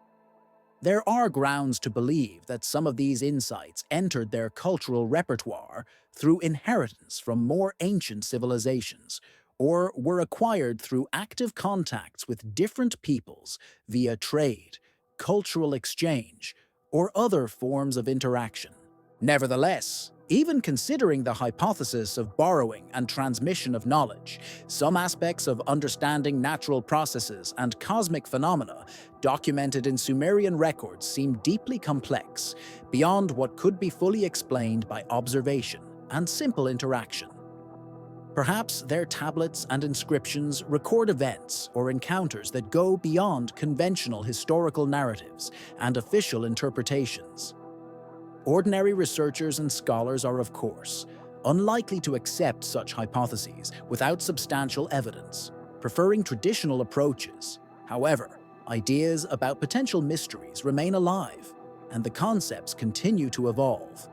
[SPEAKER 1] There are grounds to believe that some of these insights entered their cultural repertoire through inheritance from more ancient civilizations, or were acquired through active contacts with different peoples via trade, cultural exchange, or other forms of interaction. Nevertheless, even considering the hypothesis of borrowing and transmission of knowledge, some aspects of understanding natural processes and cosmic phenomena documented in Sumerian records seem deeply complex, beyond what could be fully explained by observation and simple interaction. Perhaps their tablets and inscriptions record events or encounters that go beyond conventional historical narratives and official interpretations. Ordinary researchers and scholars are, of course, unlikely to accept such hypotheses without substantial evidence, preferring traditional approaches. However, ideas about potential mysteries remain alive, and the concepts continue to evolve.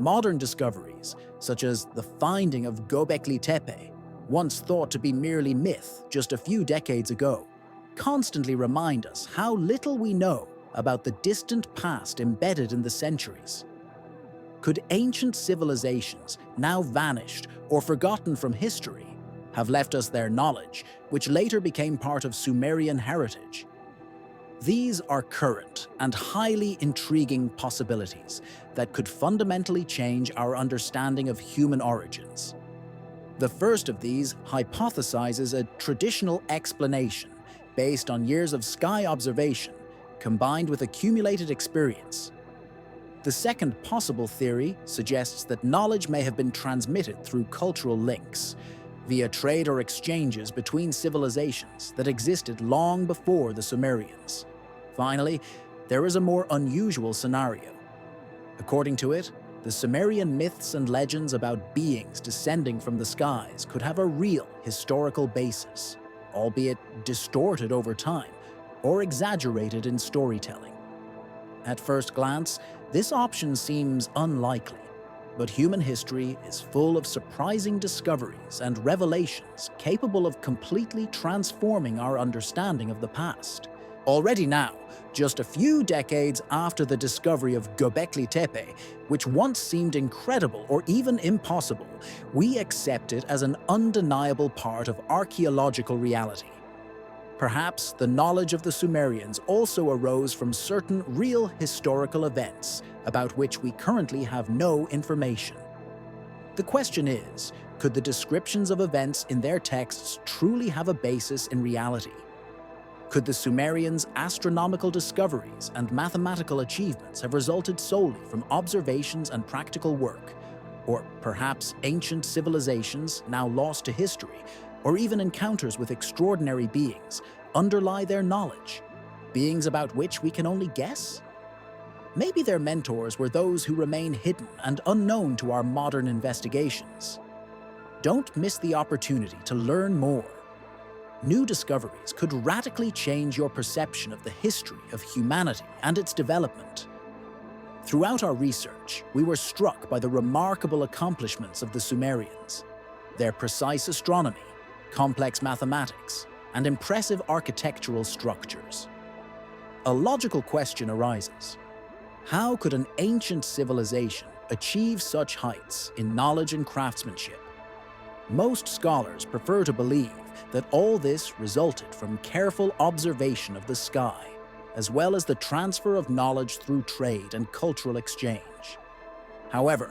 [SPEAKER 1] Modern discoveries, such as the finding of Göbekli Tepe, once thought to be merely myth just a few decades ago, constantly remind us how little we know about the distant past embedded in the centuries. Could ancient civilizations, now vanished or forgotten from history, have left us their knowledge, which later became part of Sumerian heritage? These are current and highly intriguing possibilities that could fundamentally change our understanding of human origins. The first of these hypothesizes a traditional explanation based on years of sky observation combined with accumulated experience. The second possible theory suggests that knowledge may have been transmitted through cultural links, via trade or exchanges between civilizations that existed long before the Sumerians. Finally, there is a more unusual scenario. According to it, the Sumerian myths and legends about beings descending from the skies could have a real historical basis, albeit distorted over time or exaggerated in storytelling. At first glance, this option seems unlikely, but human history is full of surprising discoveries and revelations capable of completely transforming our understanding of the past. Already now, just a few decades after the discovery of Göbekli Tepe, which once seemed incredible or even impossible, we accept it as an undeniable part of archaeological reality. Perhaps the knowledge of the Sumerians also arose from certain real historical events about which we currently have no information. The question is, could the descriptions of events in their texts truly have a basis in reality? Could the Sumerians' astronomical discoveries and mathematical achievements have resulted solely from observations and practical work? Or perhaps ancient civilizations, now lost to history, or even encounters with extraordinary beings, underlie their knowledge, beings about which we can only guess? Maybe their mentors were those who remain hidden and unknown to our modern investigations. Don't miss the opportunity to learn more. New discoveries could radically change your perception of the history of humanity and its development. Throughout our research, we were struck by the remarkable accomplishments of the Sumerians, their precise astronomy, complex mathematics, and impressive architectural structures. A logical question arises. How could an ancient civilization achieve such heights in knowledge and craftsmanship? Most scholars prefer to believe that all this resulted from careful observation of the sky, as well as the transfer of knowledge through trade and cultural exchange. However,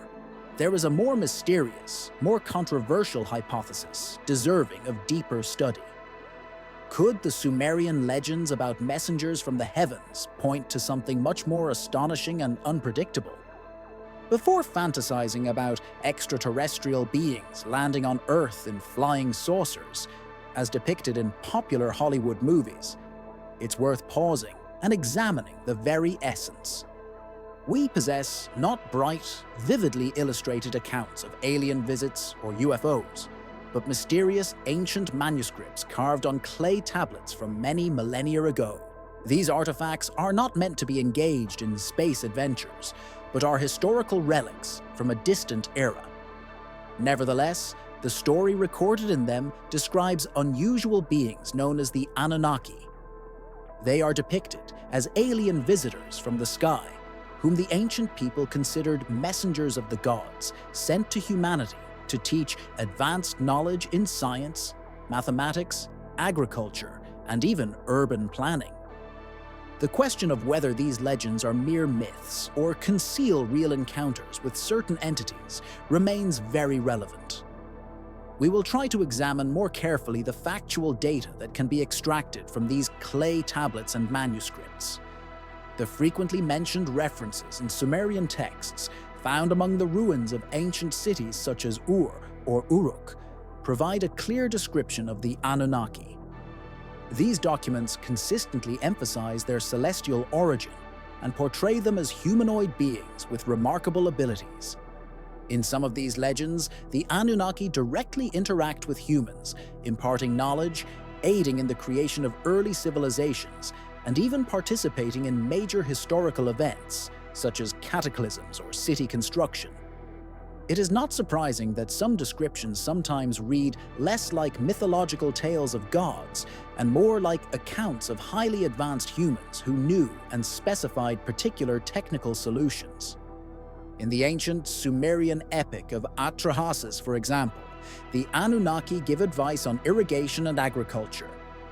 [SPEAKER 1] there is a more mysterious, more controversial hypothesis deserving of deeper study. Could the Sumerian legends about messengers from the heavens point to something much more astonishing and unpredictable? Before fantasizing about extraterrestrial beings landing on Earth in flying saucers, as depicted in popular Hollywood movies, it's worth pausing and examining the very essence. We possess not bright, vividly illustrated accounts of alien visits or UFOs, but mysterious ancient manuscripts carved on clay tablets from many millennia ago. These artifacts are not meant to be engaged in space adventures, but are historical relics from a distant era. Nevertheless, the story recorded in them describes unusual beings known as the Anunnaki. They are depicted as alien visitors from the sky, whom the ancient people considered messengers of the gods, sent to humanity to teach advanced knowledge in science, mathematics, agriculture, and even urban planning. The question of whether these legends are mere myths or conceal real encounters with certain entities remains very relevant. We will try to examine more carefully the factual data that can be extracted from these clay tablets and manuscripts. The frequently mentioned references in Sumerian texts found among the ruins of ancient cities such as Ur or Uruk provide a clear description of the Anunnaki. These documents consistently emphasize their celestial origin and portray them as humanoid beings with remarkable abilities. In some of these legends, the Anunnaki directly interact with humans, imparting knowledge, aiding in the creation of early civilizations, and even participating in major historical events, such as cataclysms or city construction. It is not surprising that some descriptions sometimes read less like mythological tales of gods and more like accounts of highly advanced humans who knew and specified particular technical solutions. In the ancient Sumerian epic of Atrahasis, for example, the Anunnaki give advice on irrigation and agriculture.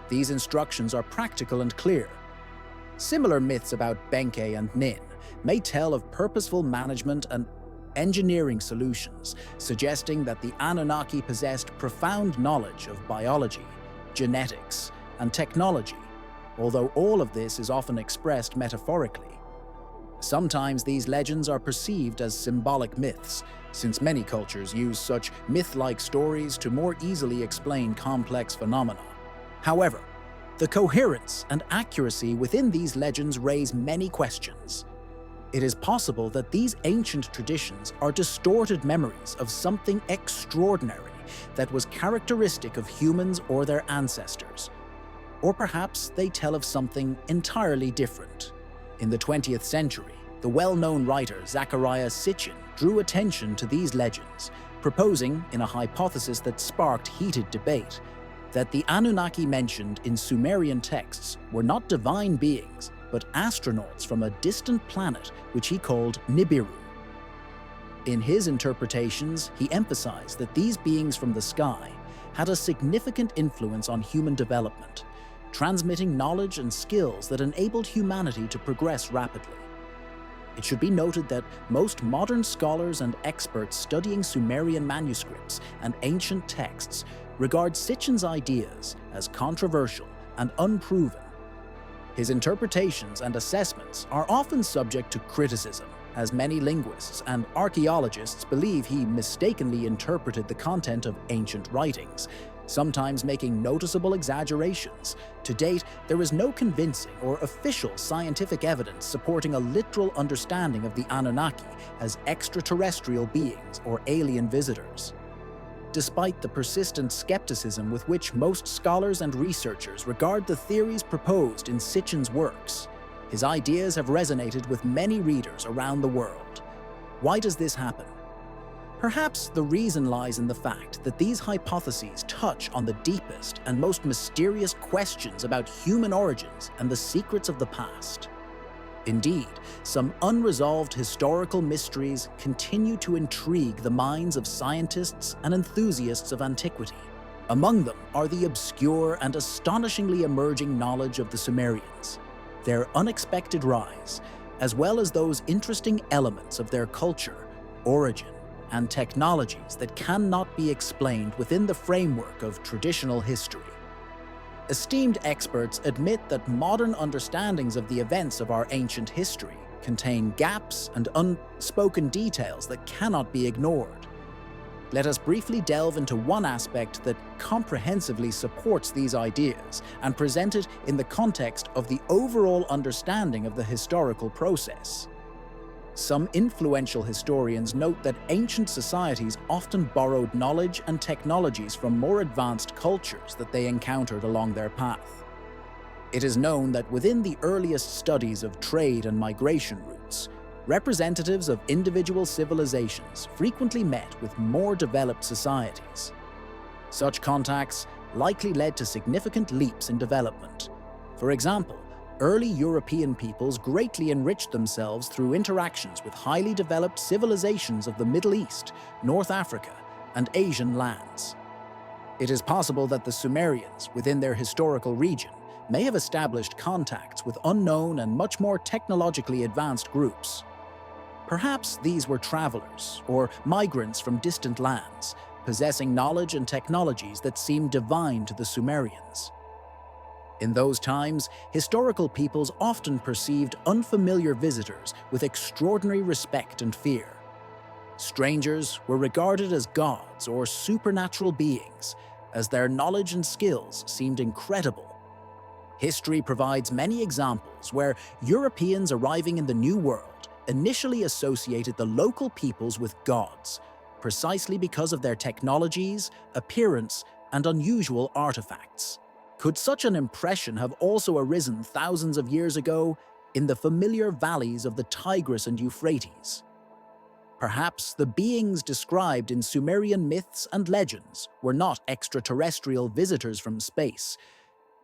[SPEAKER 1] These instructions are practical and clear. Similar myths about Benkei and Nin may tell of purposeful management and engineering solutions, suggesting that the Anunnaki possessed profound knowledge of biology, genetics, and technology, although all of this is often expressed metaphorically. Sometimes these legends are perceived as symbolic myths, since many cultures use such myth-like stories to more easily explain complex phenomena. However, the coherence and accuracy within these legends raise many questions. It is possible that these ancient traditions are distorted memories of something extraordinary that was characteristic of humans or their ancestors. Or perhaps they tell of something entirely different. In the 20th century, the well-known writer Zecharia Sitchin drew attention to these legends, proposing, in a hypothesis that sparked heated debate, that the Anunnaki mentioned in Sumerian texts were not divine beings, but astronauts from a distant planet which he called Nibiru. In his interpretations, he emphasized that these beings from the sky had a significant influence on human development, transmitting knowledge and skills that enabled humanity to progress rapidly. It should be noted that most modern scholars and experts studying Sumerian manuscripts and ancient texts regard Sitchin's ideas as controversial and unproven. His interpretations and assessments are often subject to criticism, as many linguists and archaeologists believe he mistakenly interpreted the content of ancient writings, sometimes making noticeable exaggerations. To date, there is no convincing or official scientific evidence supporting a literal understanding of the Anunnaki as extraterrestrial beings or alien visitors. Despite the persistent skepticism with which most scholars and researchers regard the theories proposed in Sitchin's works, his ideas have resonated with many readers around the world. Why does this happen? Perhaps the reason lies in the fact that these hypotheses touch on the deepest and most mysterious questions about human origins and the secrets of the past. Indeed, some unresolved historical mysteries continue to intrigue the minds of scientists and enthusiasts of antiquity. Among them are the obscure and astonishingly emerging knowledge of the Sumerians, their unexpected rise, as well as those interesting elements of their culture, origin, and technologies that cannot be explained within the framework of traditional history. Esteemed experts admit that modern understandings of the events of our ancient history contain gaps and unspoken details that cannot be ignored. Let us briefly delve into one aspect that comprehensively supports these ideas and present it in the context of the overall understanding of the historical process. Some influential historians note that ancient societies often borrowed knowledge and technologies from more advanced cultures that they encountered along their path. It is known that within the earliest studies of trade and migration routes, representatives of individual civilizations frequently met with more developed societies. Such contacts likely led to significant leaps in development. For example, early European peoples greatly enriched themselves through interactions with highly developed civilizations of the Middle East, North Africa, and Asian lands. It is possible that the Sumerians, within their historical region, may have established contacts with unknown and much more technologically advanced groups. Perhaps these were travelers or migrants from distant lands, possessing knowledge and technologies that seemed divine to the Sumerians. In those times, historical peoples often perceived unfamiliar visitors with extraordinary respect and fear. Strangers were regarded as gods or supernatural beings, as their knowledge and skills seemed incredible. History provides many examples where Europeans arriving in the New World initially associated the local peoples with gods, precisely because of their technologies, appearance, and unusual artifacts. Could such an impression have also arisen thousands of years ago in the familiar valleys of the Tigris and Euphrates? Perhaps the beings described in Sumerian myths and legends were not extraterrestrial visitors from space,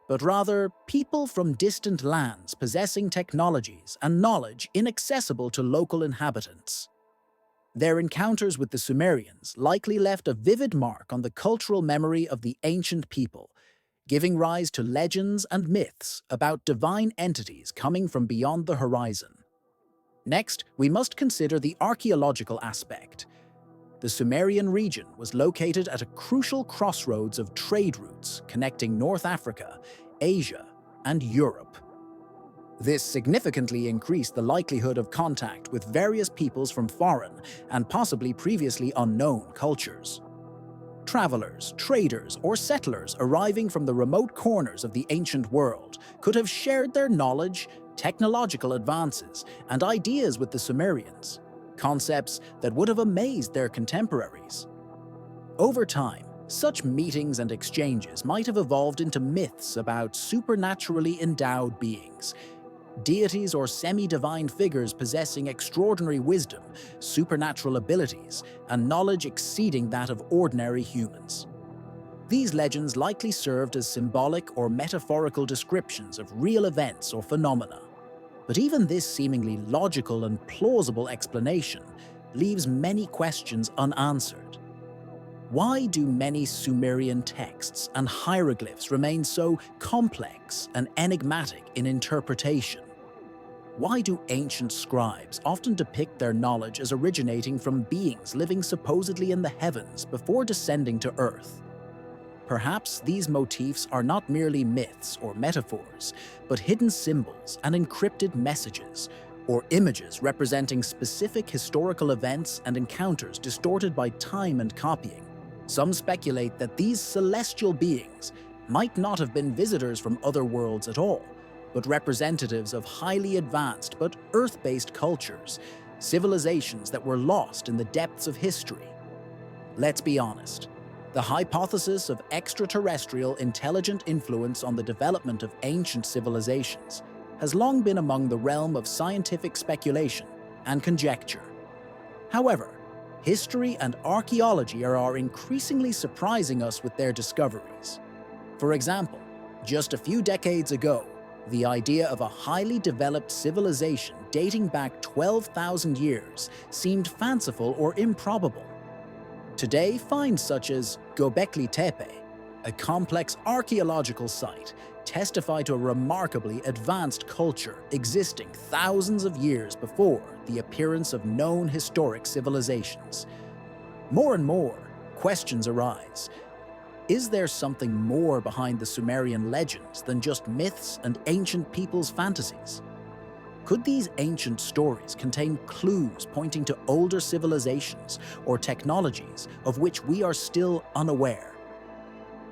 [SPEAKER 1] but rather people from distant lands possessing technologies and knowledge inaccessible to local inhabitants. Their encounters with the Sumerians likely left a vivid mark on the cultural memory of the ancient people, giving rise to legends and myths about divine entities coming from beyond the horizon. Next, we must consider the archaeological aspect. The Sumerian region was located at a crucial crossroads of trade routes connecting North Africa, Asia, and Europe. This significantly increased the likelihood of contact with various peoples from foreign and possibly previously unknown cultures. Travelers, traders, or settlers arriving from the remote corners of the ancient world could have shared their knowledge, technological advances, and ideas with the Sumerians, concepts that would have amazed their contemporaries. Over time, such meetings and exchanges might have evolved into myths about supernaturally endowed beings, deities or semi-divine figures possessing extraordinary wisdom, supernatural abilities, and knowledge exceeding that of ordinary humans. These legends likely served as symbolic or metaphorical descriptions of real events or phenomena. But even this seemingly logical and plausible explanation leaves many questions unanswered. Why do many Sumerian texts and hieroglyphs remain so complex and enigmatic in interpretation? Why do ancient scribes often depict their knowledge as originating from beings living supposedly in the heavens before descending to Earth? Perhaps these motifs are not merely myths or metaphors, but hidden symbols and encrypted messages, or images representing specific historical events and encounters distorted by time and copying. Some speculate that these celestial beings might not have been visitors from other worlds at all, but representatives of highly advanced but Earth-based cultures, civilizations that were lost in the depths of history. Let's be honest. The hypothesis of extraterrestrial intelligent influence on the development of ancient civilizations has long been among the realm of scientific speculation and conjecture. However, history and archaeology are increasingly surprising us with their discoveries. For example, just a few decades ago, the idea of a highly developed civilization dating back 12,000 years seemed fanciful or improbable. Today, finds such as Göbekli Tepe, a complex archaeological site, testify to a remarkably advanced culture existing thousands of years before the appearance of known historic civilizations. More and more, questions arise. Is there something more behind the Sumerian legends than just myths and ancient people's fantasies? Could these ancient stories contain clues pointing to older civilizations or technologies of which we are still unaware?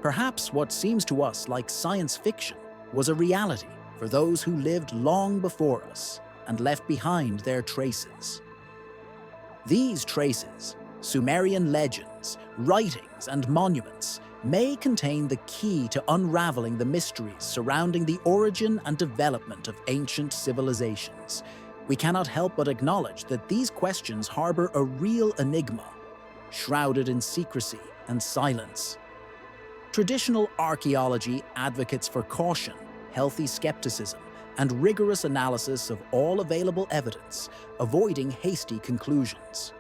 [SPEAKER 1] Perhaps what seems to us like science fiction was a reality for those who lived long before us and left behind their traces. These traces, Sumerian legends, writings, and monuments, may contain the key to unraveling the mysteries surrounding the origin and development of ancient civilizations. We cannot help but acknowledge that these questions harbor a real enigma, shrouded in secrecy and silence. Traditional archaeology advocates for caution, healthy skepticism, and rigorous analysis of all available evidence, avoiding hasty conclusions.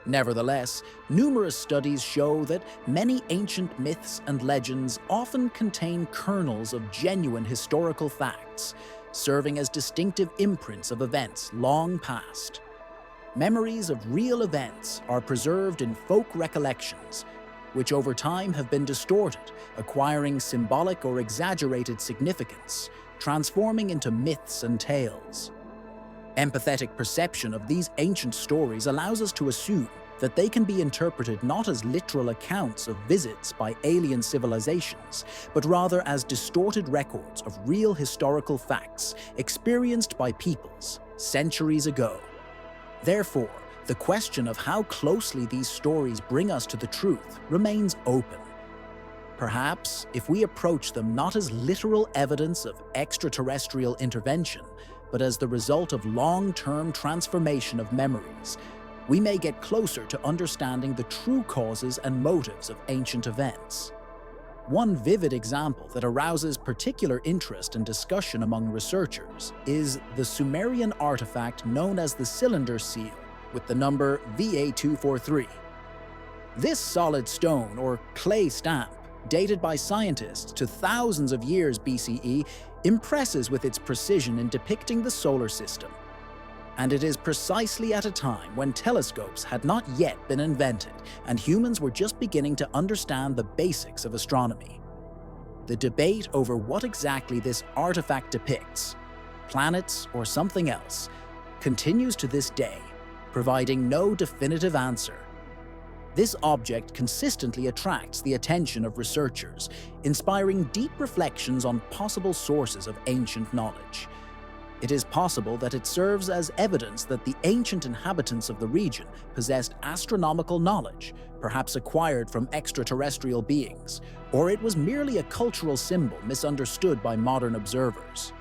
[SPEAKER 1] Nevertheless, numerous studies show that many ancient myths and legends often contain kernels of genuine historical facts, serving as distinctive imprints of events long past. Memories of real events are preserved in folk recollections, which over time have been distorted, acquiring symbolic or exaggerated significance, transforming into myths and tales. Empathetic perception of these ancient stories allows us to assume that they can be interpreted not as literal accounts of visits by alien civilizations, but rather as distorted records of real historical facts experienced by peoples centuries ago. Therefore, the question of how closely these stories bring us to the truth remains open. Perhaps, if we approach them not as literal evidence of extraterrestrial intervention, but as the result of long-term transformation of memories, we may get closer to understanding the true causes and motives of ancient events. One vivid example that arouses particular interest and discussion among researchers is the Sumerian artifact known as the Cylinder Seal, with the number VA243. This solid stone, or clay stamp, dated by scientists to thousands of years BCE, impresses with its precision in depicting the solar system. And it is precisely at a time when telescopes had not yet been invented and humans were just beginning to understand the basics of astronomy. The debate over what exactly this artifact depicts, planets or something else, continues to this day, providing no definitive answer. This object consistently attracts the attention of researchers, inspiring deep reflections on possible sources of ancient knowledge. It is possible that it serves as evidence that the ancient inhabitants of the region possessed astronomical knowledge, perhaps acquired from extraterrestrial beings, or it was merely a cultural symbol misunderstood by modern observers.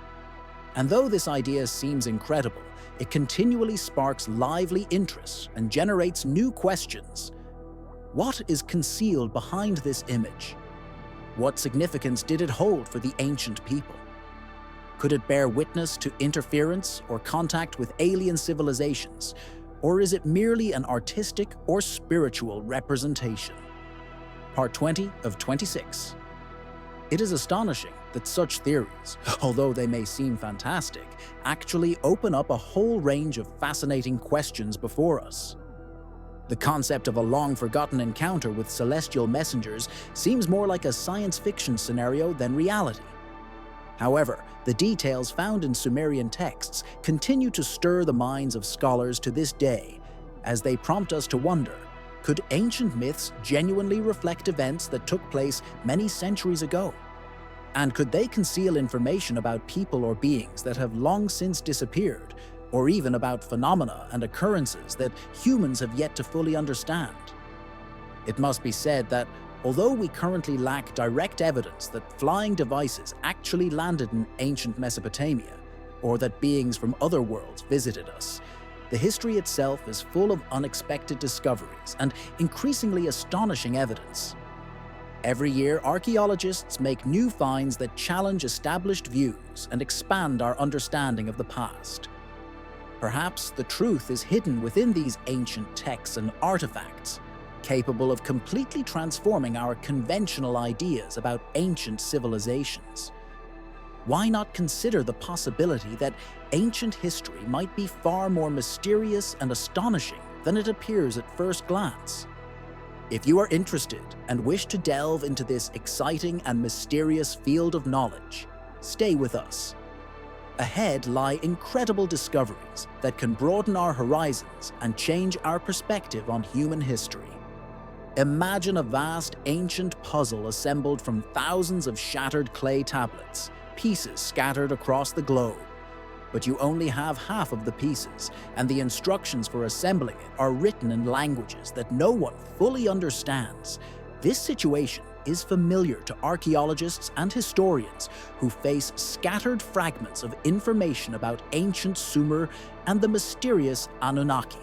[SPEAKER 1] And though this idea seems incredible, it continually sparks lively interest and generates new questions. What is concealed behind this image? What significance did it hold for the ancient people? Could it bear witness to interference or contact with alien civilizations, or is it merely an artistic or spiritual representation? Part 20 of 26. It is astonishing that such theories, although they may seem fantastic, actually open up a whole range of fascinating questions before us. The concept of a long-forgotten encounter with celestial messengers seems more like a science fiction scenario than reality. However, the details found in Sumerian texts continue to stir the minds of scholars to this day, as they prompt us to wonder, could ancient myths genuinely reflect events that took place many centuries ago? And could they conceal information about people or beings that have long since disappeared, or even about phenomena and occurrences that humans have yet to fully understand? It must be said that although we currently lack direct evidence that flying devices actually landed in ancient Mesopotamia, or that beings from other worlds visited us, the history itself is full of unexpected discoveries and increasingly astonishing evidence. Every year, archaeologists make new finds that challenge established views and expand our understanding of the past. Perhaps the truth is hidden within these ancient texts and artifacts, capable of completely transforming our conventional ideas about ancient civilizations. Why not consider the possibility that ancient history might be far more mysterious and astonishing than it appears at first glance? If you are interested and wish to delve into this exciting and mysterious field of knowledge, stay with us. Ahead lie incredible discoveries that can broaden our horizons and change our perspective on human history. Imagine a vast ancient puzzle assembled from thousands of shattered clay tablets, pieces scattered across the globe. But you only have half of the pieces, and the instructions for assembling it are written in languages that no one fully understands. This situation is familiar to archaeologists and historians who face scattered fragments of information about ancient Sumer and the mysterious Anunnaki.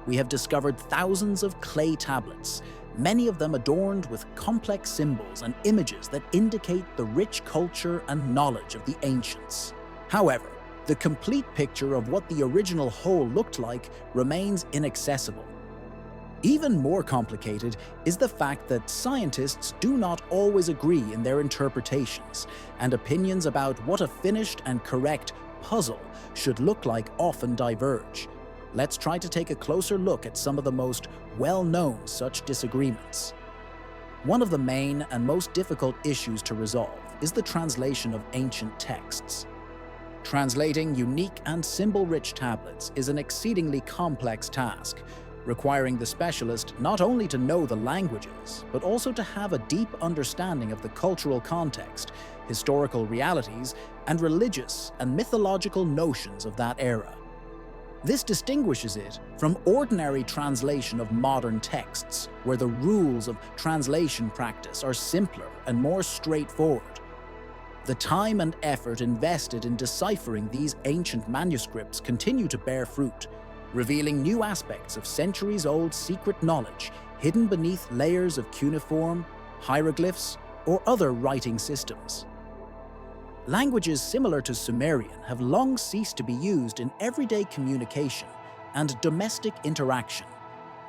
[SPEAKER 1] We have discovered thousands of clay tablets, many of them adorned with complex symbols and images that indicate the rich culture and knowledge of the ancients. However, the complete picture of what the original whole looked like remains inaccessible. Even more complicated is the fact that scientists do not always agree in their interpretations, and opinions about what a finished and correct puzzle should look like often diverge. Let's try to take a closer look at some of the most well-known such disagreements. One of the main and most difficult issues to resolve is the translation of ancient texts. Translating unique and symbol-rich tablets is an exceedingly complex task, requiring the specialist not only to know the languages, but also to have a deep understanding of the cultural context, historical realities, and religious and mythological notions of that era. This distinguishes it from ordinary translation of modern texts, where the rules of translation practice are simpler and more straightforward. The time and effort invested in deciphering these ancient manuscripts continue to bear fruit, revealing new aspects of centuries-old secret knowledge hidden beneath layers of cuneiform, hieroglyphs, or other writing systems. Languages similar to Sumerian have long ceased to be used in everyday communication and domestic interaction,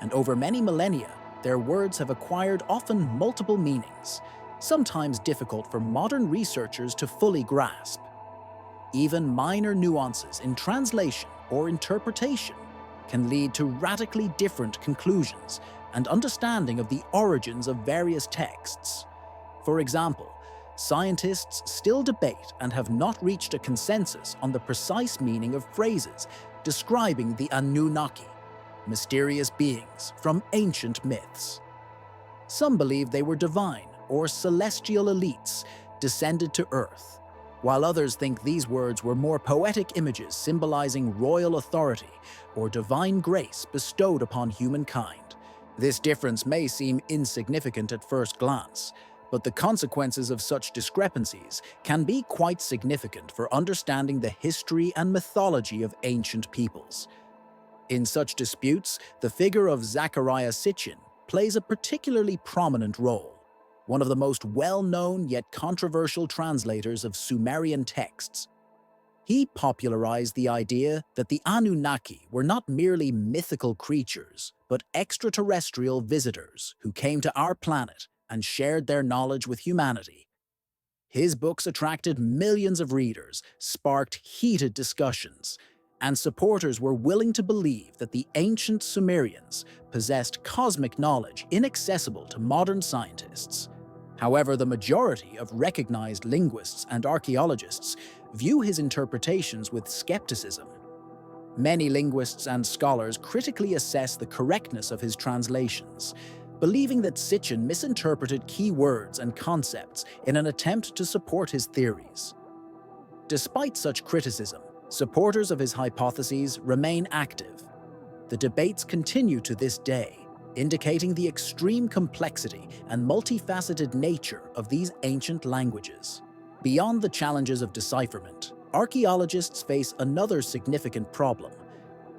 [SPEAKER 1] and over many millennia, their words have acquired often multiple meanings, sometimes difficult for modern researchers to fully grasp. Even minor nuances in translation or interpretation can lead to radically different conclusions and understanding of the origins of various texts. For example, scientists still debate and have not reached a consensus on the precise meaning of phrases describing the Anunnaki, mysterious beings from ancient myths. Some believe they were divine or celestial elites descended to Earth, while others think these words were more poetic images symbolizing royal authority or divine grace bestowed upon humankind. This difference may seem insignificant at first glance, but the consequences of such discrepancies can be quite significant for understanding the history and mythology of ancient peoples. In such disputes, the figure of Zecharia Sitchin plays a particularly prominent role. One of the most well-known yet controversial translators of Sumerian texts. He popularized the idea that the Anunnaki were not merely mythical creatures, but extraterrestrial visitors who came to our planet and shared their knowledge with humanity. His books attracted millions of readers, sparked heated discussions, and supporters were willing to believe that the ancient Sumerians possessed cosmic knowledge inaccessible to modern scientists. However, the majority of recognized linguists and archaeologists view his interpretations with skepticism. Many linguists and scholars critically assess the correctness of his translations, believing that Sitchin misinterpreted key words and concepts in an attempt to support his theories. Despite such criticism, supporters of his hypotheses remain active. The debates continue to this day, indicating the extreme complexity and multifaceted nature of these ancient languages. Beyond the challenges of decipherment, archaeologists face another significant problem: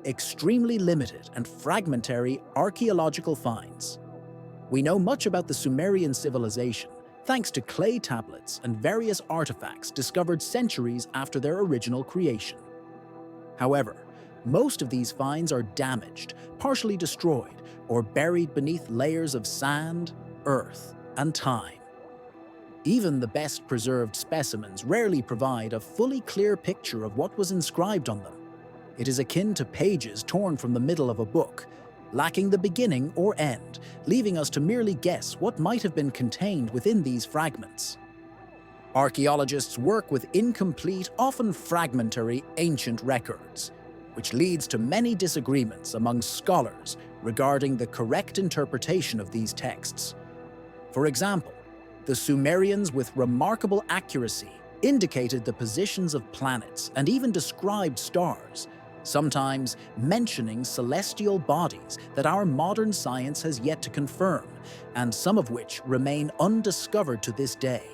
[SPEAKER 1] extremely limited and fragmentary archaeological finds. We know much about the Sumerian civilization thanks to clay tablets and various artifacts discovered centuries after their original creation. However, most of these finds are damaged, partially destroyed, or buried beneath layers of sand, earth, and time. Even the best preserved specimens rarely provide a fully clear picture of what was inscribed on them. It is akin to pages torn from the middle of a book, lacking the beginning or end, leaving us to merely guess what might have been contained within these fragments. Archaeologists work with incomplete, often fragmentary, ancient records, which leads to many disagreements among scholars regarding the correct interpretation of these texts. For example, the Sumerians with remarkable accuracy indicated the positions of planets and even described stars, sometimes mentioning celestial bodies that our modern science has yet to confirm, and some of which remain undiscovered to this day.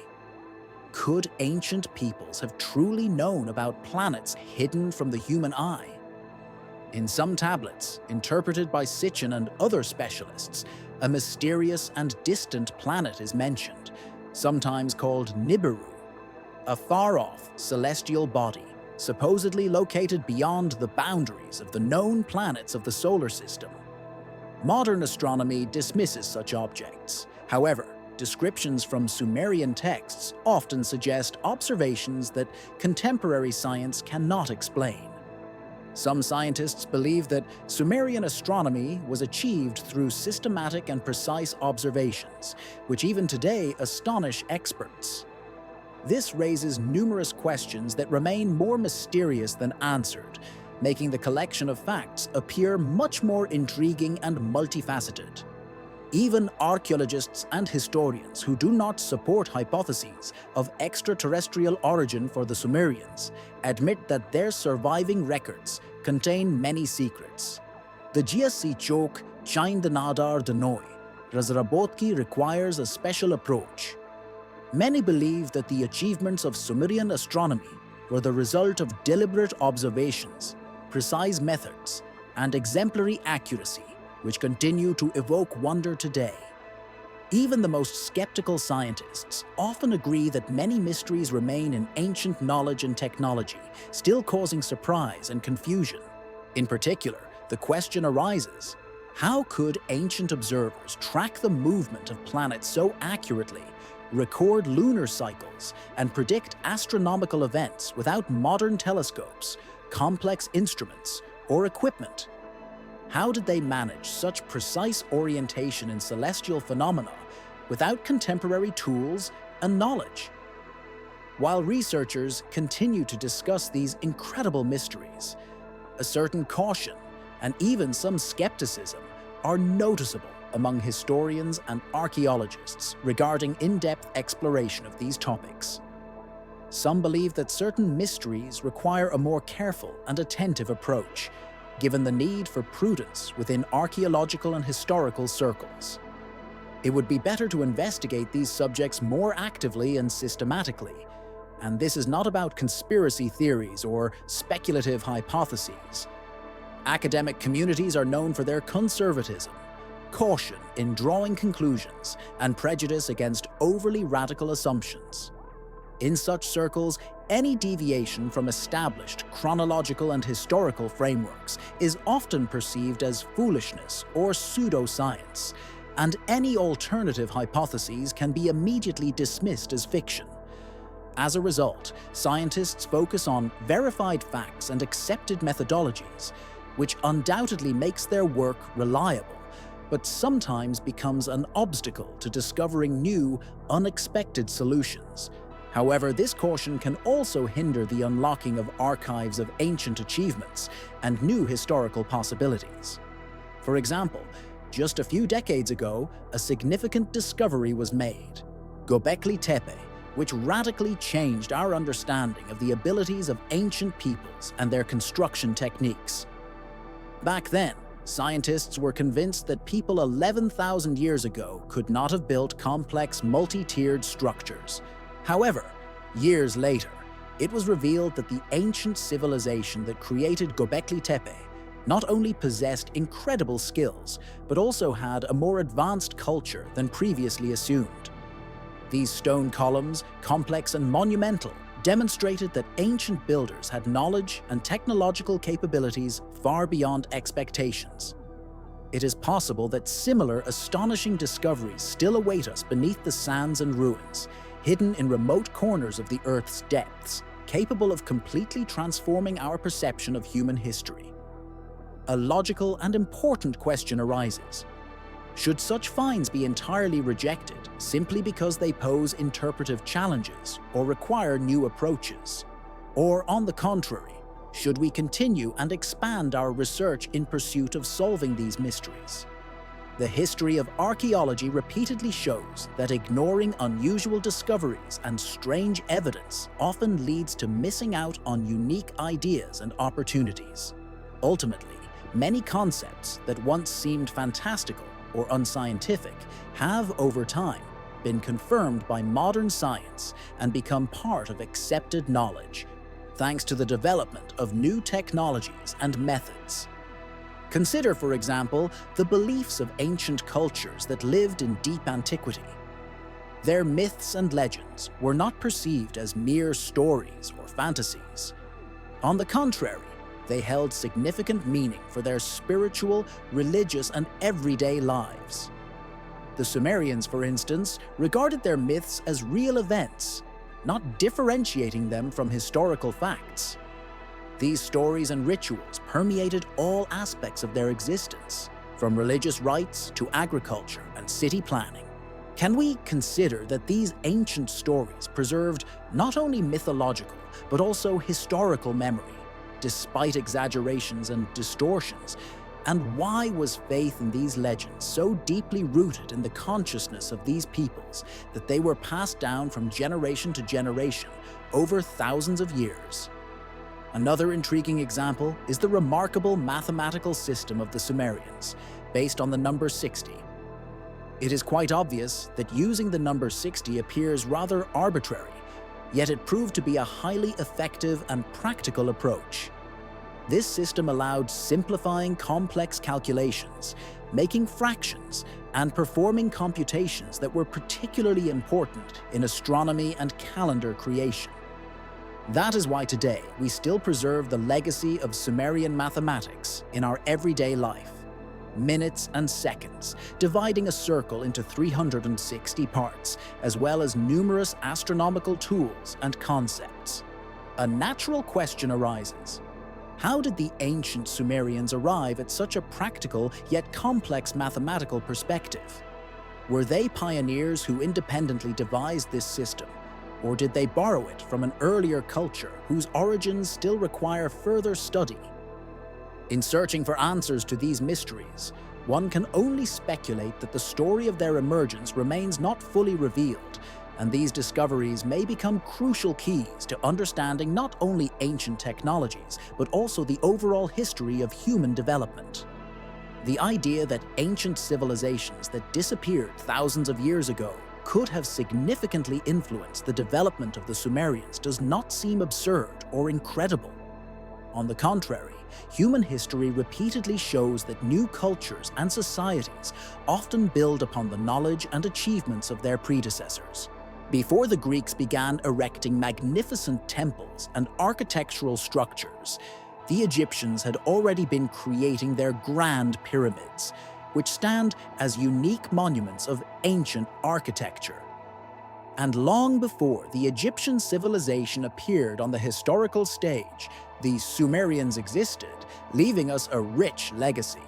[SPEAKER 1] Could ancient peoples have truly known about planets hidden from the human eye? In some tablets, interpreted by Sitchin and other specialists, a mysterious and distant planet is mentioned, sometimes called Nibiru, a far-off celestial body supposedly located beyond the boundaries of the known planets of the solar system. Modern astronomy dismisses such objects. However, descriptions from Sumerian texts often suggest observations that contemporary science cannot explain. Some scientists believe that Sumerian astronomy was achieved through systematic and precise observations, which even today astonish experts. This raises numerous questions that remain more mysterious than answered, making the collection of facts appear much more intriguing and multifaceted. Even archaeologists and historians who do not support hypotheses of extraterrestrial origin for the Sumerians admit that their surviving records contain many secrets. The GSC Chok Chain Nadar Danoi Razrabotki requires a special approach. Many believe that the achievements of Sumerian astronomy were the result of deliberate observations, precise methods, and exemplary accuracy, which continue to evoke wonder today. Even the most skeptical scientists often agree that many mysteries remain in ancient knowledge and technology, still causing surprise and confusion. In particular, the question arises, how could ancient observers track the movement of planets so accurately, record lunar cycles, and predict astronomical events without modern telescopes, complex instruments, or equipment? How did they manage such precise orientation in celestial phenomena without contemporary tools and knowledge? While researchers continue to discuss these incredible mysteries, a certain caution and even some skepticism are noticeable among historians and archaeologists regarding in-depth exploration of these topics. Some believe that certain mysteries require a more careful and attentive approach, given the need for prudence within archaeological and historical circles. It would be better to investigate these subjects more actively and systematically, and this is not about conspiracy theories or speculative hypotheses. Academic communities are known for their conservatism, caution in drawing conclusions, and prejudice against overly radical assumptions. In such circles, any deviation from established chronological and historical frameworks is often perceived as foolishness or pseudoscience, and any alternative hypotheses can be immediately dismissed as fiction. As a result, scientists focus on verified facts and accepted methodologies, which undoubtedly makes their work reliable, but sometimes becomes an obstacle to discovering new, unexpected solutions. However, this caution can also hinder the unlocking of archives of ancient achievements and new historical possibilities. For example, just a few decades ago, a significant discovery was made: Göbekli Tepe, which radically changed our understanding of the abilities of ancient peoples and their construction techniques. Back then, scientists were convinced that people 11,000 years ago could not have built complex multi-tiered structures. However, years later, it was revealed that the ancient civilization that created Göbekli Tepe not only possessed incredible skills, but also had a more advanced culture than previously assumed. These stone columns, complex and monumental, demonstrated that ancient builders had knowledge and technological capabilities far beyond expectations. It is possible that similar astonishing discoveries still await us beneath the sands and ruins, hidden in remote corners of the Earth's depths, capable of completely transforming our perception of human history. A logical and important question arises. Should such finds be entirely rejected simply because they pose interpretive challenges or require new approaches? Or, on the contrary, should we continue and expand our research in pursuit of solving these mysteries? The history of archaeology repeatedly shows that ignoring unusual discoveries and strange evidence often leads to missing out on unique ideas and opportunities. Ultimately, many concepts that once seemed fantastical or unscientific have, over time, been confirmed by modern science and become part of accepted knowledge, thanks to the development of new technologies and methods. Consider, for example, the beliefs of ancient cultures that lived in deep antiquity. Their myths and legends were not perceived as mere stories or fantasies. On the contrary, they held significant meaning for their spiritual, religious, and everyday lives. The Sumerians, for instance, regarded their myths as real events, not differentiating them from historical facts. These stories and rituals permeated all aspects of their existence, from religious rites to agriculture and city planning. Can we consider that these ancient stories preserved not only mythological, but also historical memory, despite exaggerations and distortions? And why was faith in these legends so deeply rooted in the consciousness of these peoples that they were passed down from generation to generation over thousands of years? Another intriguing example is the remarkable mathematical system of the Sumerians, based on the number 60. It is quite obvious that using the number 60 appears rather arbitrary, yet it proved to be a highly effective and practical approach. This system allowed simplifying complex calculations, making fractions, and performing computations that were particularly important in astronomy and calendar creation. That is why today we still preserve the legacy of Sumerian mathematics in our everyday life. Minutes and seconds, dividing a circle into 360 parts, as well as numerous astronomical tools and concepts. A natural question arises. How did the ancient Sumerians arrive at such a practical yet complex mathematical perspective? Were they pioneers who independently devised this system, or did they borrow it from an earlier culture whose origins still require further study? In searching for answers to these mysteries, one can only speculate that the story of their emergence remains not fully revealed, and these discoveries may become crucial keys to understanding not only ancient technologies, but also the overall history of human development. The idea that ancient civilizations that disappeared thousands of years ago could have significantly influenced the development of the Sumerians does not seem absurd or incredible. On the contrary, human history repeatedly shows that new cultures and societies often build upon the knowledge and achievements of their predecessors. Before the Greeks began erecting magnificent temples and architectural structures, the Egyptians had already been creating their grand pyramids, which stand as unique monuments of ancient architecture. And long before the Egyptian civilization appeared on the historical stage, the Sumerians existed, leaving us a rich legacy.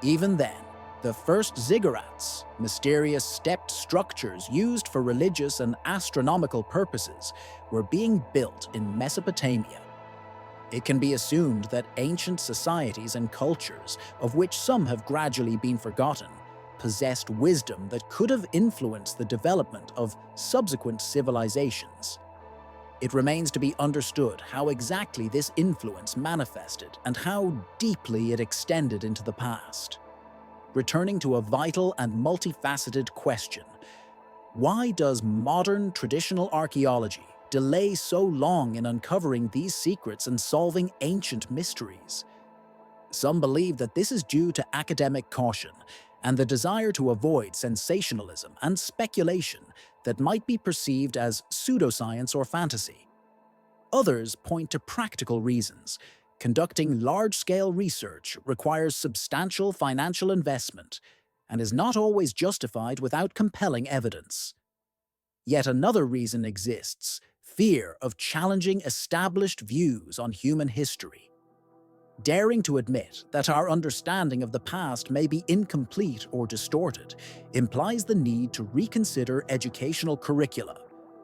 [SPEAKER 1] Even then, the first ziggurats, mysterious stepped structures used for religious and astronomical purposes, were being built in Mesopotamia. It can be assumed that ancient societies and cultures, of which some have gradually been forgotten, possessed wisdom that could have influenced the development of subsequent civilizations. It remains to be understood how exactly this influence manifested and how deeply it extended into the past. Returning to a vital and multifaceted question, why does modern traditional archaeology delay so long in uncovering these secrets and solving ancient mysteries? Some believe that this is due to academic caution and the desire to avoid sensationalism and speculation that might be perceived as pseudoscience or fantasy. Others point to practical reasons. Conducting large-scale research requires substantial financial investment and is not always justified without compelling evidence. Yet another reason exists: fear of challenging established views on human history. Daring to admit that our understanding of the past may be incomplete or distorted implies the need to reconsider educational curricula,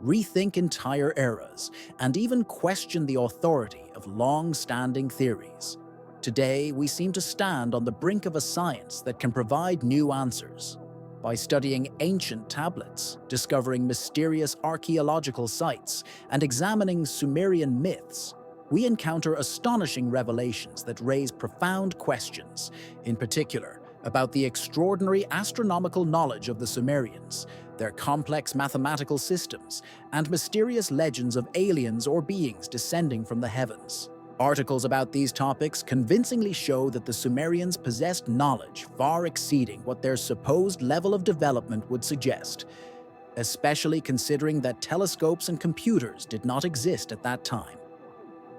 [SPEAKER 1] rethink entire eras, and even question the authority of long-standing theories. Today, we seem to stand on the brink of a science that can provide new answers. By studying ancient tablets, discovering mysterious archaeological sites, and examining Sumerian myths, we encounter astonishing revelations that raise profound questions, in particular about the extraordinary astronomical knowledge of the Sumerians, their complex mathematical systems, and mysterious legends of aliens or beings descending from the heavens. Articles about these topics convincingly show that the Sumerians possessed knowledge far exceeding what their supposed level of development would suggest, especially considering that telescopes and computers did not exist at that time.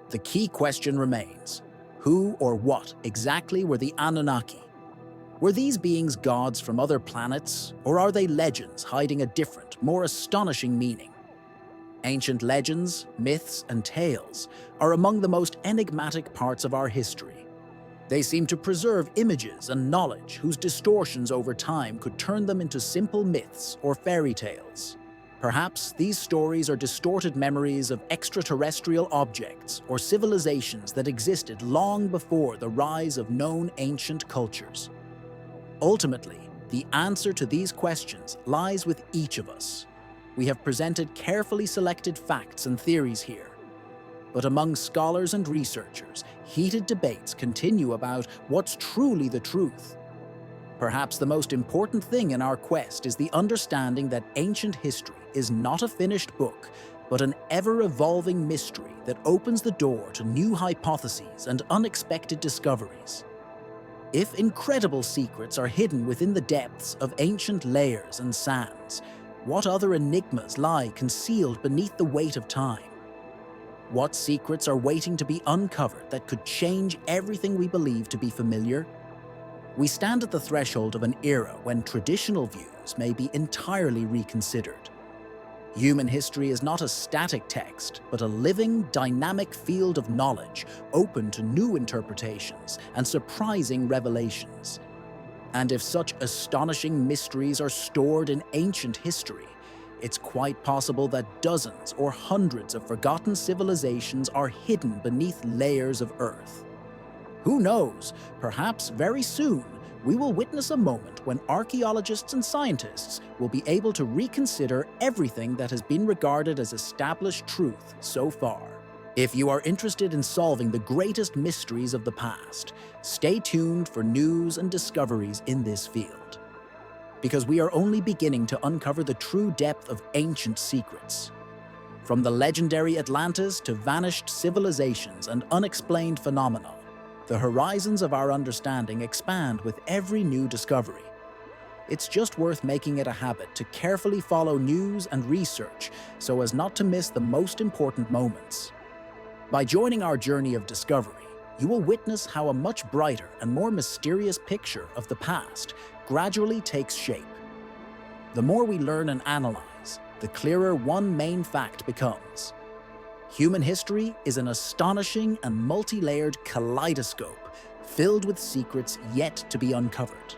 [SPEAKER 1] The key question remains: who or what exactly were the Anunnaki? Were these beings gods from other planets, or are they legends hiding a different, more astonishing meaning? Ancient legends, myths, and tales are among the most enigmatic parts of our history. They seem to preserve images and knowledge whose distortions over time could turn them into simple myths or fairy tales. Perhaps these stories are distorted memories of extraterrestrial objects or civilizations that existed long before the rise of known ancient cultures. Ultimately, the answer to these questions lies with each of us. We have presented carefully selected facts and theories here. But among scholars and researchers, heated debates continue about what's truly the truth. Perhaps the most important thing in our quest is the understanding that ancient history is not a finished book, but an ever-evolving mystery that opens the door to new hypotheses and unexpected discoveries. If incredible secrets are hidden within the depths of ancient layers and sands, what other enigmas lie concealed beneath the weight of time? What secrets are waiting to be uncovered that could change everything we believe to be familiar? We stand at the threshold of an era when traditional views may be entirely reconsidered. Human history is not a static text, but a living, dynamic field of knowledge, open to new interpretations and surprising revelations. And if such astonishing mysteries are stored in ancient history, it's quite possible that dozens or hundreds of forgotten civilizations are hidden beneath layers of Earth. Who knows, perhaps very soon, we will witness a moment when archaeologists and scientists will be able to reconsider everything that has been regarded as established truth so far. If you are interested in solving the greatest mysteries of the past, stay tuned for news and discoveries in this field. Because we are only beginning to uncover the true depth of ancient secrets. From the legendary Atlantis to vanished civilizations and unexplained phenomena, the horizons of our understanding expand with every new discovery. It's just worth making it a habit to carefully follow news and research so as not to miss the most important moments. By joining our journey of discovery, you will witness how a much brighter and more mysterious picture of the past gradually takes shape. The more we learn and analyze, the clearer one main fact becomes. Human history is an astonishing and multi-layered kaleidoscope filled with secrets yet to be uncovered.